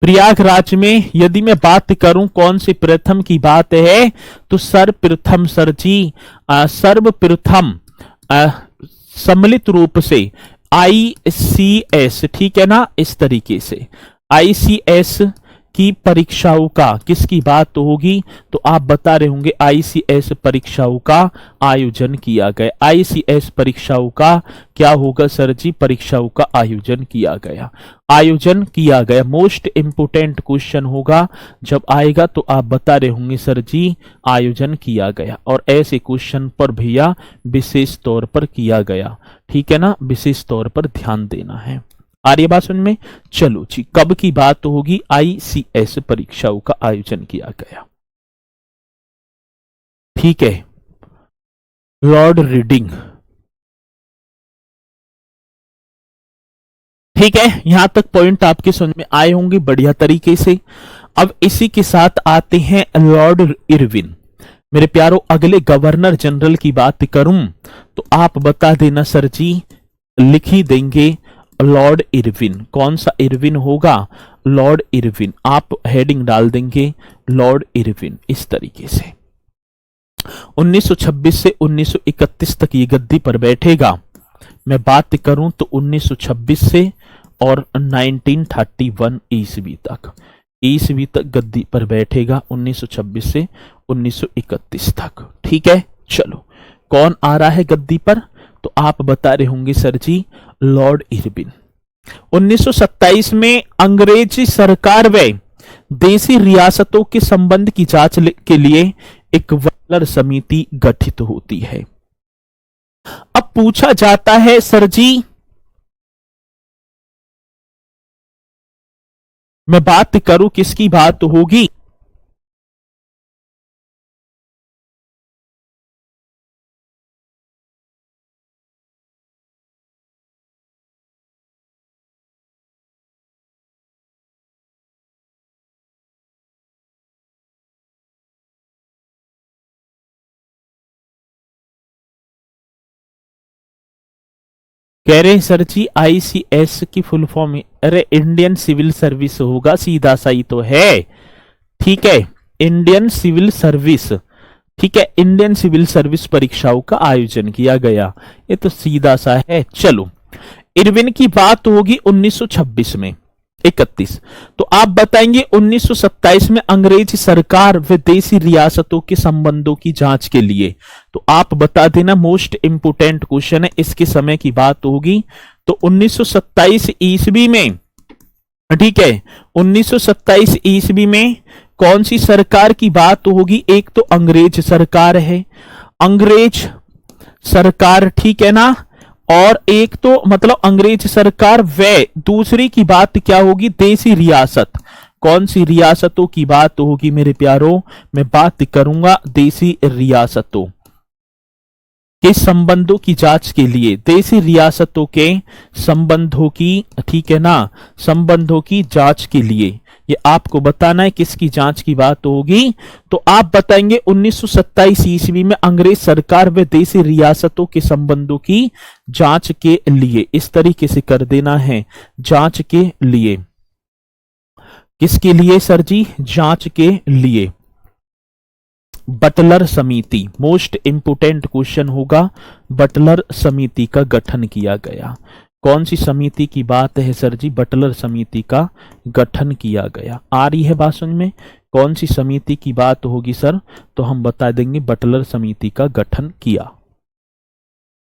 [SPEAKER 1] प्रयागराज में यदि मैं बात करूं कौन से प्रथम की बात है तो सर्वप्रथम सर जी सर्वप्रथम सम्मिलित रूप से आईसीएस, ठीक है ना, इस तरीके से आईसीएस की परीक्षाओं का किसकी बात होगी? तो आप बता रहे होंगे आईसीएस परीक्षाओं का आयोजन किया गया। आईसीएस परीक्षाओं का क्या होगा सर जी? परीक्षाओं का आयोजन किया गया। मोस्ट इंपोर्टेंट क्वेश्चन होगा, जब आएगा तो आप बता रहे होंगे सर जी आयोजन किया गया। और ऐसे क्वेश्चन पर भैया विशेष तौर पर किया गया, ठीक है ना, विशेष तौर पर ध्यान देना है। आ रही है बात समझ में? चलो जी, कब की बात होगी? आईसीएस परीक्षाओं का आयोजन किया गया। ठीक है, लॉर्ड रीडिंग। ठीक है, यहां तक पॉइंट आपके समझ में आए होंगे बढ़िया तरीके से। अब इसी के साथ आते हैं लॉर्ड इरविन। मेरे प्यारो अगले गवर्नर जनरल की बात करूं तो आप बता देना सर जी, लिख ही देंगे लॉर्ड इरविन। कौन सा इरविन होगा? Lord Irwin. आप हेडिंग डाल देंगे लॉर्ड इरविन इस तरीके से। 1926 से 1931 तक ये गद्दी पर बैठेगा। मैं बात करूं तो 1926 से और 1931 ईस्वी तक गद्दी पर बैठेगा, 1926 से 1931 तक। ठीक है, चलो कौन आ रहा है गद्दी पर? तो आप बता रहे होंगे सर जी लॉर्ड इरविन। 1927 में अंग्रेजी सरकार व देसी रियासतों के संबंध की जांच के लिए एक वटलर समिति गठित होती है। अब पूछा जाता है सर जी, मैं बात करूं किसकी बात होगी? कह रहे सर जी आईसीएस की फुल फॉर्म, अरे इंडियन सिविल सर्विस होगा, सीधा सही तो है। ठीक है, इंडियन सिविल सर्विस। ठीक है, इंडियन सिविल सर्विस परीक्षाओं का आयोजन किया गया, ये तो सीधा सा है। चलो, इरविन की बात होगी 1926 में 31, तो आप बताएंगे 1927 में अंग्रेजी सरकार व देसी रियासतों के संबंधों की जांच के लिए। तो आप बता देना, मोस्ट इंपोर्टेंट क्वेश्चन है, इसके समय की बात होगी तो 1927 ईस्वी में। ठीक है, 1927 ईस्वी में कौन सी सरकार की बात होगी? एक तो अंग्रेज सरकार है, अंग्रेज सरकार, ठीक है ना, और एक तो मतलब अंग्रेज सरकार व दूसरी की बात क्या होगी? देसी रियासत। कौन सी रियासतों की बात होगी मेरे प्यारों? मैं बात करूंगा देसी रियासतों के संबंधों की जांच के लिए, देसी रियासतों के संबंधों की, ठीक है ना, संबंधों की जांच के लिए। ये आपको बताना है किसकी जांच की बात होगी। तो आप बताएंगे 1927 ईस्वी में अंग्रेज सरकार व देसी रियासतों के संबंधों की जांच के लिए। इस तरीके से कर देना है, जांच के लिए। किसके लिए सर जी? जांच के लिए। बटलर समिति, मोस्ट इंपोर्टेंट क्वेश्चन होगा, बटलर समिति का गठन किया गया। कौन सी समिति की बात है सर जी? बटलर समिति का गठन किया गया। आ रही है बात समझ में? कौन सी समिति की बात होगी सर? तो हम बता देंगे बटलर समिति का गठन किया।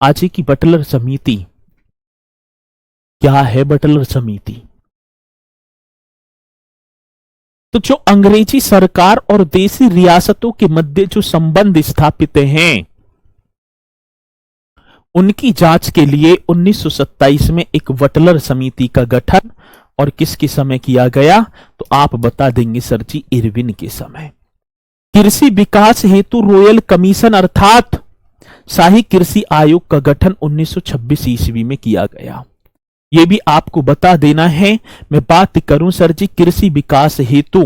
[SPEAKER 1] आज की बटलर समिति क्या है? बटलर समिति तो जो अंग्रेजी सरकार और देसी रियासतों के मध्य जो संबंध स्थापित हैं, उनकी जांच के लिए 1927 में एक बटलर समिति का गठन और किसके समय किया गया? तो आप बता देंगे सर जी इरविन के समय। कृषि विकास हेतु रॉयल कमीशन अर्थात शाही कृषि आयोग का गठन 1926 ईस्वी में किया गया। ये भी आपको बता देना है। मैं बात करूं सर जी कृषि विकास हेतु,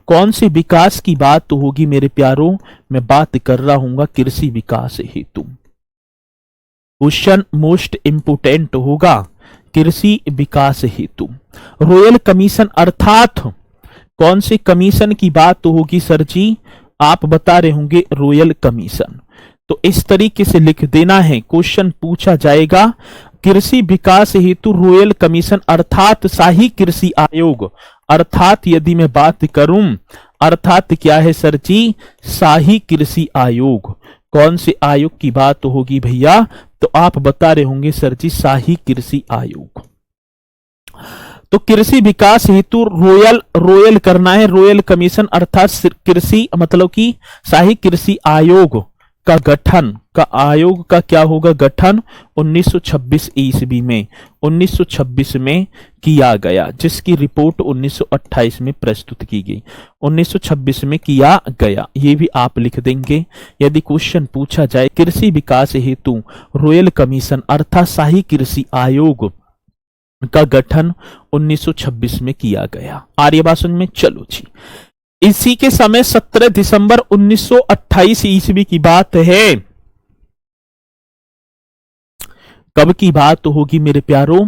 [SPEAKER 1] कौन से विकास की बात होगी मेरे प्यारों? मैं बात कर रहा हूं कृषि विकास हेतु। क्वेश्चन मोस्ट इंपोर्टेंट होगा, कृषि विकास हेतु। रॉयल कमीशन अर्थात कौन से कमीशन की बात होगी सर जी? आप बता रहे होंगे रॉयल कमीशन। तो इस तरीके से लिख देना है, क्वेश्चन पूछा जाएगा कृषि विकास हेतु रॉयल कमीशन अर्थात शाही कृषि आयोग। अर्थात यदि मैं बात करूं, अर्थात क्या है सर जी? शाही कृषि आयोग। कौन से आयोग की बात होगी भैया? तो आप बता रहे होंगे सर जी शाही कृषि आयोग। तो कृषि विकास हेतु रॉयल करना है, रॉयल कमीशन अर्थात कृषि मतलब कि शाही कृषि आयोग का गठन, का आयोग का क्या होगा? गठन 1926 ईस्वी में, 1926 में किया गया, जिसकी रिपोर्ट 1928 में प्रस्तुत की गई। 1926 में किया गया, ये भी आप लिख देंगे। यदि क्वेश्चन पूछा जाए कृषि विकास हेतु रॉयल कमीशन अर्थात शाही कृषि आयोग का गठन 1926 में किया गया। आर्य भाषण में चलो जी इसी के समय 17 दिसंबर 1928 ईस्वी की बात है। कब की बात होगी मेरे प्यारों?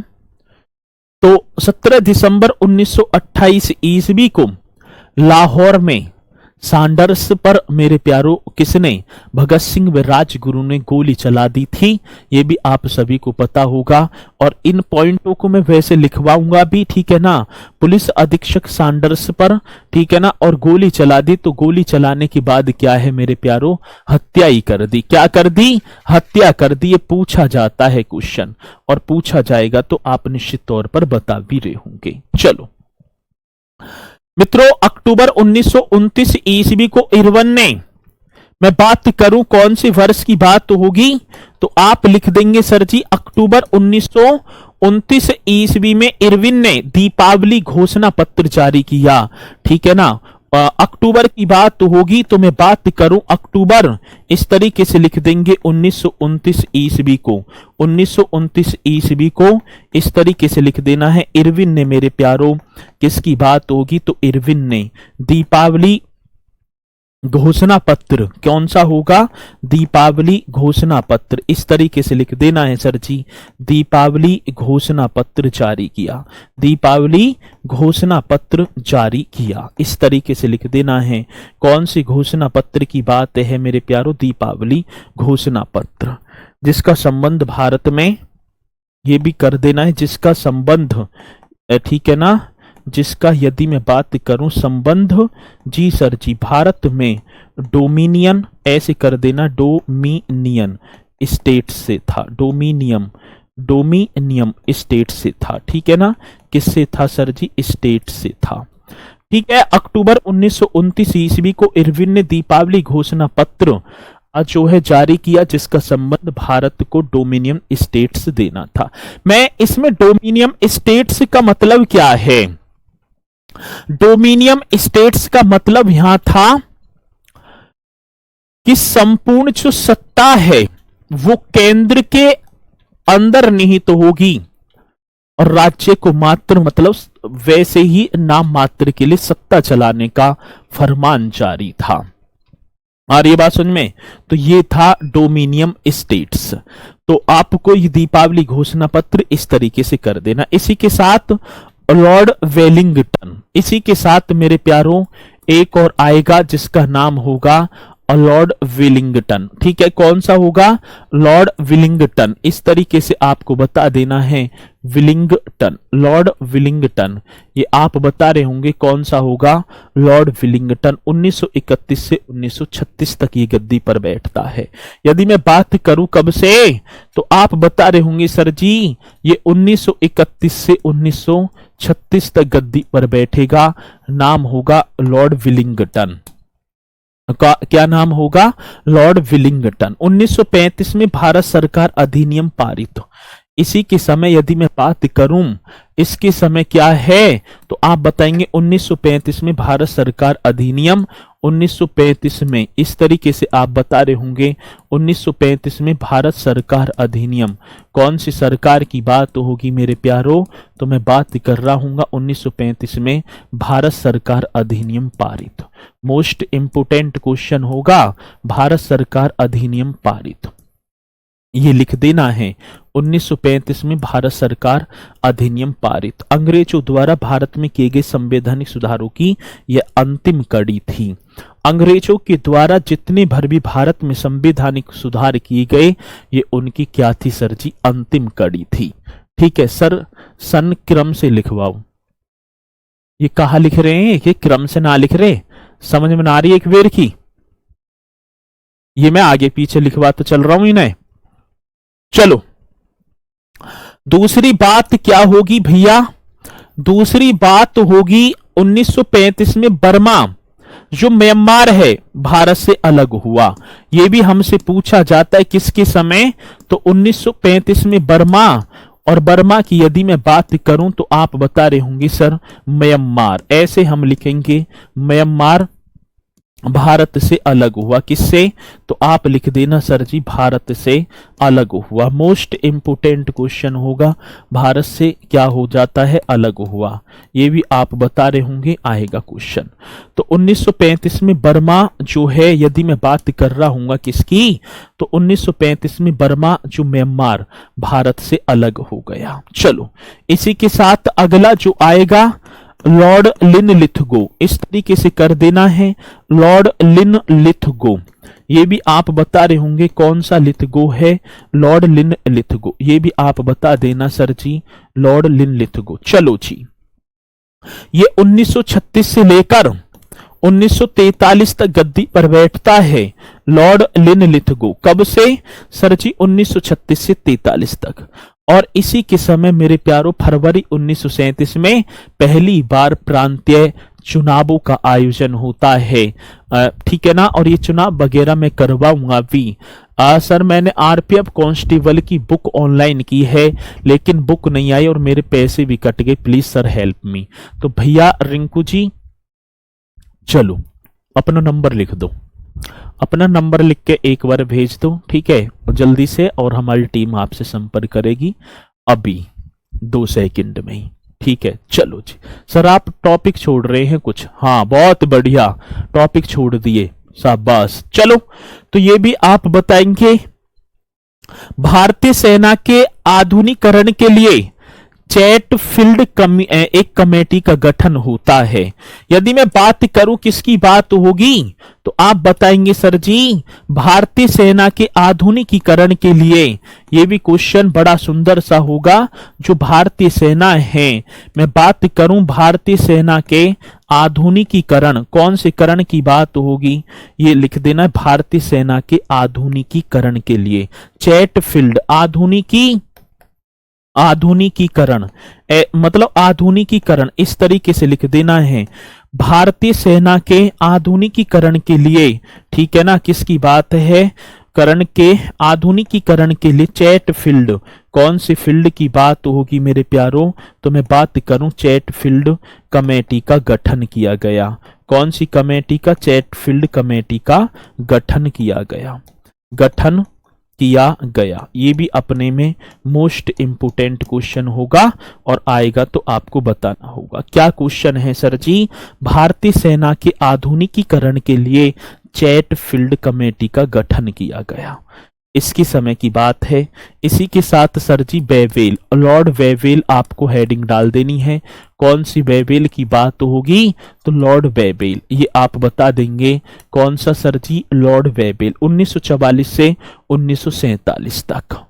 [SPEAKER 1] तो 17 दिसंबर 1928 ईस्वी को लाहौर में सैंडर्स पर मेरे प्यारों किसने? भगत सिंह व राजगुरु ने गोली चला दी थी। ये भी आप सभी को पता होगा और इन पॉइंटों को मैं वैसे लिखवाऊंगा भी, ठीक है ना। पुलिस अधीक्षक सैंडर्स पर, ठीक है ना, और गोली चला दी। तो गोली चलाने के बाद क्या है मेरे प्यारों? हत्या ही कर दी। क्या कर दी? हत्या कर दी। ये पूछा जाता है क्वेश्चन, और पूछा जाएगा तो आप निश्चित तौर पर बता भी रहे होंगे। चलो मित्रों, अक्टूबर 1929 ईस्वी को इरविन ने, मैं बात करूं कौन से वर्ष की बात होगी, तो आप लिख देंगे सर जी अक्टूबर 1929 ईस्वी में इरविन ने दीपावली घोषणा पत्र जारी किया, ठीक है ना। अक्टूबर की बात होगी तो मैं बात करूं अक्टूबर, इस तरीके से लिख देंगे 1929 ईस्वी को। 1929 ईस्वी को इस तरीके से लिख देना है। इरविन ने मेरे प्यारों, किसकी बात होगी? तो इरविन ने दीपावली घोषणा पत्र, कौन सा होगा? दीपावली घोषणा पत्र, इस तरीके से लिख देना है सर जी। दीपावली घोषणा पत्र जारी किया। दीपावली घोषणा पत्र जारी किया, इस तरीके से लिख देना है। कौन सी घोषणा पत्र की बात है मेरे प्यारों? दीपावली घोषणा पत्र, जिसका संबंध भारत में, ये भी कर देना है, जिसका संबंध, ठीक है ना, जिसका यदि मैं बात करूं संबंध, जी सर जी, भारत में डोमिनियन, ऐसे कर देना, डोमिनियन स्टेट से था। डोमिनियम स्टेट से था, ठीक है ना। किससे था सर जी? स्टेट से था, ठीक है। अक्टूबर 1929 ईस्वी को इरविन ने दीपावली घोषणा पत्र जो है जारी किया, जिसका संबंध भारत को डोमिनियन स्टेट्स देना था। मैं इसमें डोमिनियन स्टेट्स का मतलब क्या है? डोमिनियन स्टेट्स का मतलब यहां था कि संपूर्ण जो सत्ता है वो केंद्र के अंदर निहित तो होगी, और राज्य को मात्र, मतलब वैसे ही नाम मात्र के लिए सत्ता चलाने का फरमान जारी था। और ये बात समझ में? तो ये था डोमिनियन स्टेट्स। तो आपको ये दीपावली घोषणा पत्र इस तरीके से कर देना। इसी के साथ लॉर्ड वेलिंगटन, इसी के साथ मेरे प्यारों एक और आएगा जिसका नाम होगा लॉर्ड विलिंगटन, ठीक है। कौन सा होगा? लॉर्ड विलिंगटन, इस तरीके से आपको बता देना है। विलिंगटन, लॉर्ड विलिंगटन, ये आप बता रहे होंगे कौन सा होगा? लॉर्ड विलिंगटन 1931 से 1936 तक ये गद्दी पर बैठता है। यदि मैं बात करूं कब से, तो आप बता रहे होंगे सर जी ये 1931 से 1936 तक गद्दी पर बैठेगा। नाम होगा लॉर्ड विलिंगटन का। क्या नाम होगा? Lord Willingdon. 1935 में भारत सरकार अधिनियम पारित। इसी के समय यदि मैं बात करूं इसके समय क्या है, तो आप बताएंगे 1935 में भारत सरकार अधिनियम। 1935 में इस तरीके से आप बता रहे होंगे 1935 में भारत सरकार अधिनियम। कौन सी सरकार की बात होगी मेरे प्यारों? तो मैं बात कर रहा हूंगा 1935 में भारत सरकार अधिनियम पारित। मोस्ट इंपोर्टेंट क्वेश्चन होगा भारत सरकार अधिनियम पारित, ये लिख देना है। 1935 में भारत सरकार अधिनियम पारित। अंग्रेजों द्वारा भारत में किए गए संवैधानिक सुधारों की यह अंतिम कड़ी थी। अंग्रेजों के द्वारा जितने भर भी भारत में संवैधानिक सुधार किए गए, ये उनकी क्या थी सर जी? अंतिम कड़ी थी, ठीक है सर। सन क्रम से लिखवाओ। ये कहा लिख रहे हैं कि क्रम से ना लिख रहे, समझ में ना आ रही एक वेर की? ये मैं आगे पीछे लिखवा तो चल रहा हूं इन्हें। चलो दूसरी बात क्या होगी भैया? दूसरी बात होगी 1935 में बर्मा जो म्यांमार है भारत से अलग हुआ। यह भी हमसे पूछा जाता है किसके समय? तो 1935 में बर्मा। और बर्मा की यदि मैं बात करूं तो आप बता रहे होंगे सर म्यांमार, ऐसे हम लिखेंगे म्यांमार भारत से अलग हुआ। किससे? तो आप लिख देना सर जी भारत से अलग हुआ। मोस्ट इंपोर्टेंट क्वेश्चन होगा, भारत से क्या हो जाता है? अलग हुआ। ये भी आप बता रहे होंगे, आएगा क्वेश्चन। तो 1935 में बर्मा जो है, यदि मैं बात कर रहा हूँ किसकी, तो 1935 में बर्मा जो म्यांमार भारत से अलग हो गया। चलो इसी के साथ अगला जो आएगा लॉर्ड लिनलिथगो, इस तरीके से कर देना है लॉर्ड लिनलिथगो। ये भी आप बता रहे होंगे कौन सा लिथगो है? Lord Linlithgow. ये भी आप बता देना सर जी लॉर्ड लिनलिथगो। चलो जी, ये 1936 से लेकर 1943 तक गद्दी पर बैठता है लॉर्ड लिनलिथगो। कब से? सर जी 1936 से 43 तक। और इसी के समय मेरे प्यारों फरवरी 1937 में पहली बार प्रांतीय चुनावों का आयोजन होता है। ठीक है ना। और ये चुनाव वगैरह मैं करवाऊंगा भी। सर मैंने आरपीएफ कांस्टेबल की बुक ऑनलाइन की है, लेकिन बुक नहीं आई और मेरे पैसे भी कट गए, प्लीज सर हेल्प मी। तो भैया रिंकू जी चलो अपना नंबर लिख दो, अपना नंबर लिख के एक बार भेज दो, ठीक है जल्दी से, और हमारी टीम आपसे संपर्क करेगी अभी 2 सेकंड में ही। ठीक है चलो जी। सर आप टॉपिक छोड़ रहे हैं कुछ? हाँ बहुत बढ़िया, टॉपिक छोड़ दिए, शाबाश। चलो तो ये भी आप बताएंगे भारतीय सेना के आधुनिकीकरण के लिए चैट फील्ड एक कमेटी का गठन होता है। यदि मैं बात करूं किसकी बात होगी, तो आप बताएंगे सर जी भारतीय सेना के आधुनिकीकरण के लिए। ये भी क्वेश्चन बड़ा सुंदर सा होगा। जो भारतीय सेना है, मैं बात करूं भारतीय सेना के आधुनिकीकरण, कौन से करण की बात होगी? ये लिख देना भारतीय सेना के आधुनिकीकरण के लिए चैट फील्ड आधुनिकीकरण मतलब आधुनिकीकरण, इस तरीके से लिख देना है भारतीय सेना के आधुनिकीकरण के लिए। ठीक है ना। किसकी बात है? करण के आधुनिकीकरण के लिए चैट फील्ड, कौन सी फील्ड की बात होगी मेरे प्यारों? तो मैं बात करूं चैट फील्ड कमेटी का गठन किया गया। कौन सी कमेटी का? चैट फील्ड कमेटी का गठन किया गया, गठन किया गया। ये भी अपने में मोस्ट इंपोर्टेंट क्वेश्चन होगा और आएगा तो आपको बताना होगा। क्या क्वेश्चन है सर जी? भारतीय सेना के आधुनिकीकरण के लिए चैट फील्ड कमेटी का गठन किया गया, इसकी समय की बात है। इसी के साथ सर जी वेवेल, लॉर्ड वेवेल आपको हेडिंग डाल देनी है। कौन सी वेवेल की बात होगी? तो लॉर्ड वेवेल, ये आप बता देंगे कौन सा सर जी? लॉर्ड वेवेल 1944 से 1947 तक।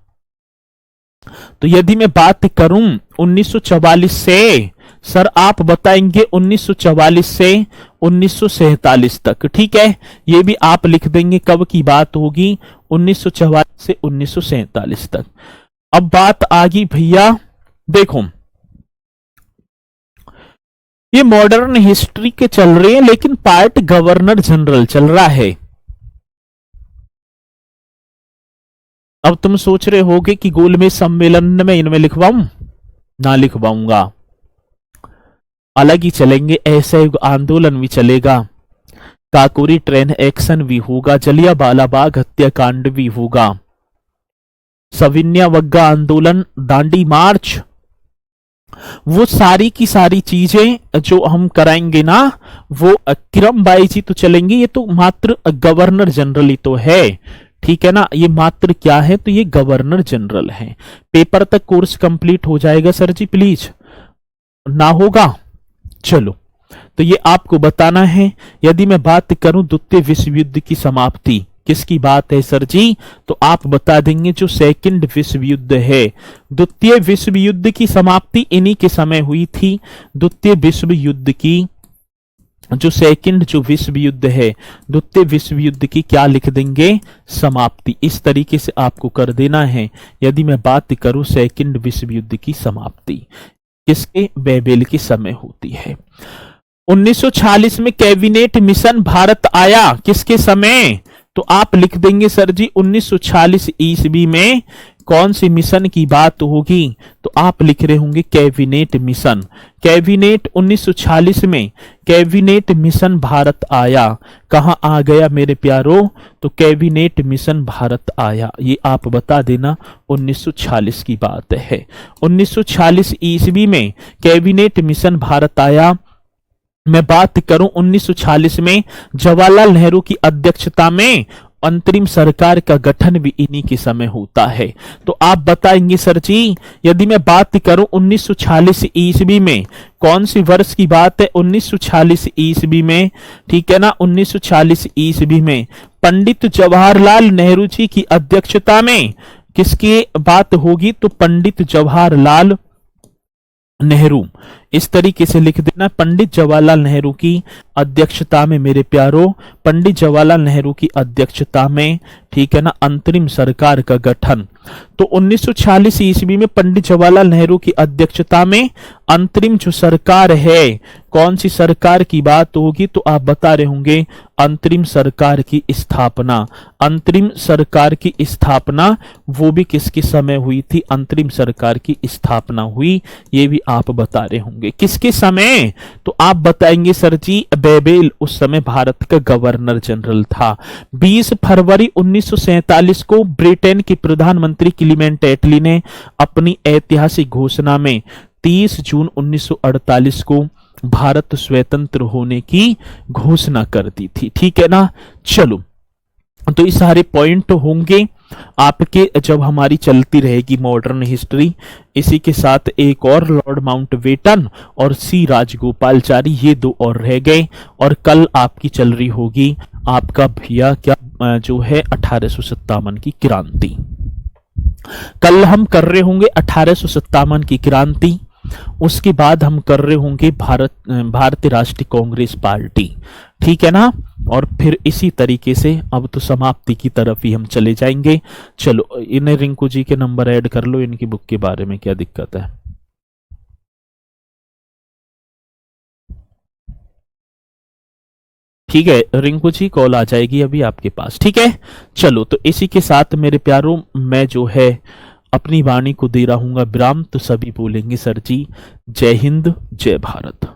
[SPEAKER 1] तो यदि मैं बात करूं 1944 से, सर आप बताएंगे 1944 से 1947 तक। ठीक है, ये भी आप लिख देंगे कब की बात होगी? 1944 से 1947 तक। अब बात आ गई भैया, देखो ये मॉडर्न हिस्ट्री के चल रहे हैं, लेकिन पार्ट गवर्नर जनरल चल रहा है। अब तुम सोच रहे होगे कि गोलमेज सम्मेलन में इनमें लिखवाऊं? ना लिखवाऊंगा, अलग ही चलेंगे। ऐसे आंदोलन भी चलेगा, काकोरी ट्रेन एक्शन भी होगा, जलियांवाला बाग हत्याकांड भी होगा, सविन्या वग्गा आंदोलन, दांडी मार्च, वो सारी की सारी चीजें जो हम कराएंगे ना, वो किरम बाई जी तो चलेंगे। ये तो मात्र गवर्नर जनरल ही तो है। ठीक है ना, ये मात्र क्या है? तो ये गवर्नर जनरल है। पेपर तक कोर्स कंप्लीट हो जाएगा सर जी, प्लीज ना होगा। चलो तो ये आपको बताना है। यदि मैं बात करूं द्वितीय विश्व युद्ध की समाप्ति, किसकी बात है सर जी? तो आप बता देंगे जो सेकंड विश्व युद्ध है। द्वितीय विश्व युद्ध की समाप्ति इन्हीं के समय हुई थी। द्वितीय विश्व युद्ध की जो सेकंड जो विश्व युद्ध है, द्वितीय विश्व युद्ध की क्या लिख देंगे? समाप्ति। इस तरीके से आपको कर देना है। यदि मैं बात करूं सेकंड विश्व युद्ध की समाप्ति किसके? वेवेल के समय होती है। 1946 में कैबिनेट मिशन भारत आया, किसके समय? तो आप लिख देंगे सर जी 1946 ईस्वी में कौन सी मिशन की बात होगी, तो आप लिख रहे होंगे कैबिनेट मिशन। कैबिनेट 1946 में कैबिनेट मिशन भारत आया। कहां आ गया मेरे प्यारो, तो कैबिनेट मिशन भारत आया, ये आप बता देना 1946 की बात है। 1946 ईस्वी में कैबिनेट मिशन भारत आया। मैं बात करूं 1946 में जवाहरलाल नेहरू की अध्यक्षता में अंतरिम सरकार का गठन भी इन्हीं के समय होता है। तो आप बताएंगे सर जी, यदि मैं बात करूं 1946 ईस्वी में कौन सी वर्ष की बात है, 1946 ईस्वी में, ठीक है ना, 1946 ईस्वी में पंडित जवाहरलाल नेहरू जी की अध्यक्षता में किसकी बात होगी, तो पंडित जवाहरलाल नेहरू, इस तरीके से लिख देना, पंडित जवाहरलाल नेहरू की अध्यक्षता में मेरे प्यारो, पंडित जवाहरलाल नेहरू की अध्यक्षता में, ठीक है ना, अंतरिम सरकार का गठन। तो 1946 ईस्वी में पंडित जवाहरलाल नेहरू की अध्यक्षता में अंतरिम जो सरकार है, कौन सी सरकार की बात होगी, तो आप बता रहे होंगे अंतरिम सरकार की स्थापना। अंतरिम सरकार की स्थापना वो भी किसके समय हुई थी, अंतरिम सरकार की स्थापना हुई, ये भी आप बता रहे होंगे। किसके समय, तो आप बताएंगे सर जी बेबेल उस समय भारत का गवर्नर जनरल था। 20 फरवरी 1947 को ब्रिटेन के प्रधानमंत्री क्लीमेंट एटली ने अपनी ऐतिहासिक घोषणा में 30 जून 1948 को भारत स्वतंत्र होने की घोषणा कर दी थी, ठीक है ना। चलो, तो ये सारे पॉइंट होंगे आपके जब हमारी चलती रहेगी मॉडर्न हिस्ट्री। इसी के साथ एक और लॉर्ड माउंटबेटन और सी राजगोपालचारी, ये दो और रह गए। और कल आपकी चल रही होगी आपका भैया क्या जो है 1857 की क्रांति। कल हम कर रहे होंगे 1857 की क्रांति, उसके बाद हम कर रहे होंगे भारतीय राष्ट्रीय कांग्रेस पार्टी, ठीक है ना। और फिर इसी तरीके से अब तो समाप्ति की तरफ ही हम चले जाएंगे। चलो, इन्हें रिंकू जी के नंबर ऐड कर लो, इनकी बुक के बारे में क्या दिक्कत है। ठीक है रिंकू जी, कॉल आ जाएगी अभी आपके पास, ठीक है। चलो, तो इसी के साथ मेरे प्यारों मैं जो है अपनी वाणी को दे रहा हूंगा विराम। तो सभी बोलेंगे सर जी जय हिंद जय भारत।